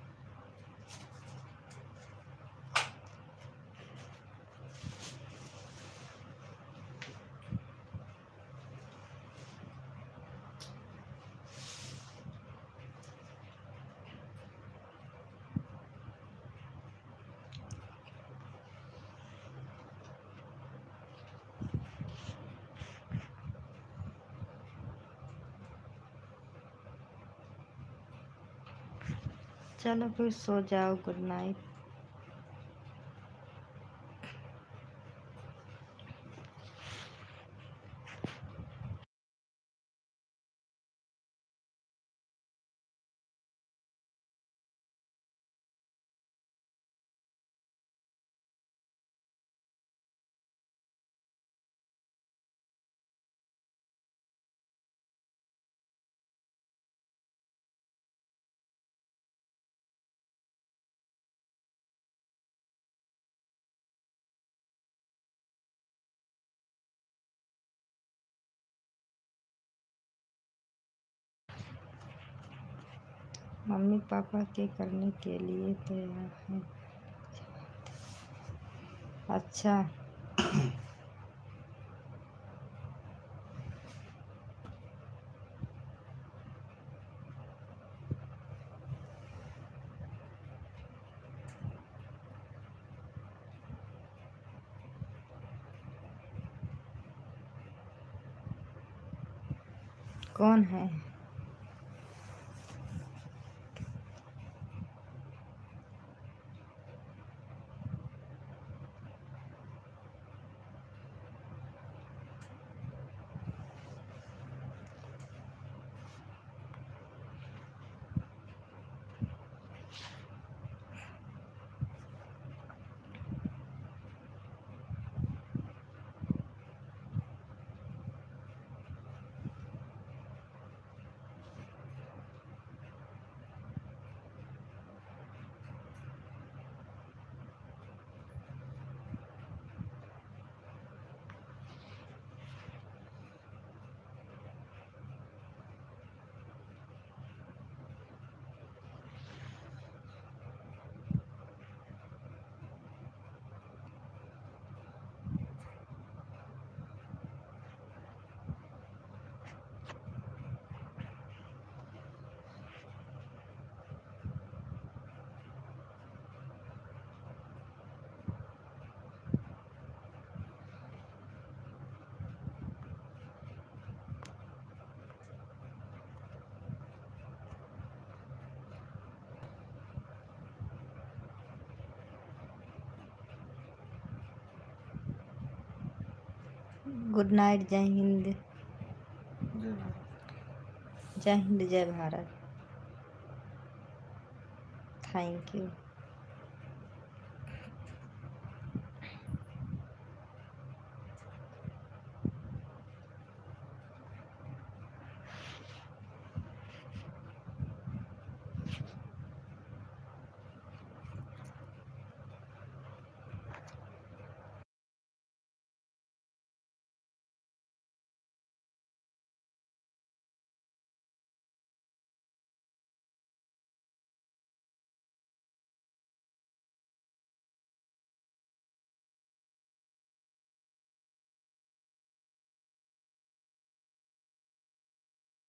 चलो फिर सो जाओ, गुड नाइट। मम्मी पापा के करने के लिए तैयार हैं। अच्छा, कौन है? गुड नाइट, जय हिंद। जय भारत। जय हिंद, जय भारत। Thank you.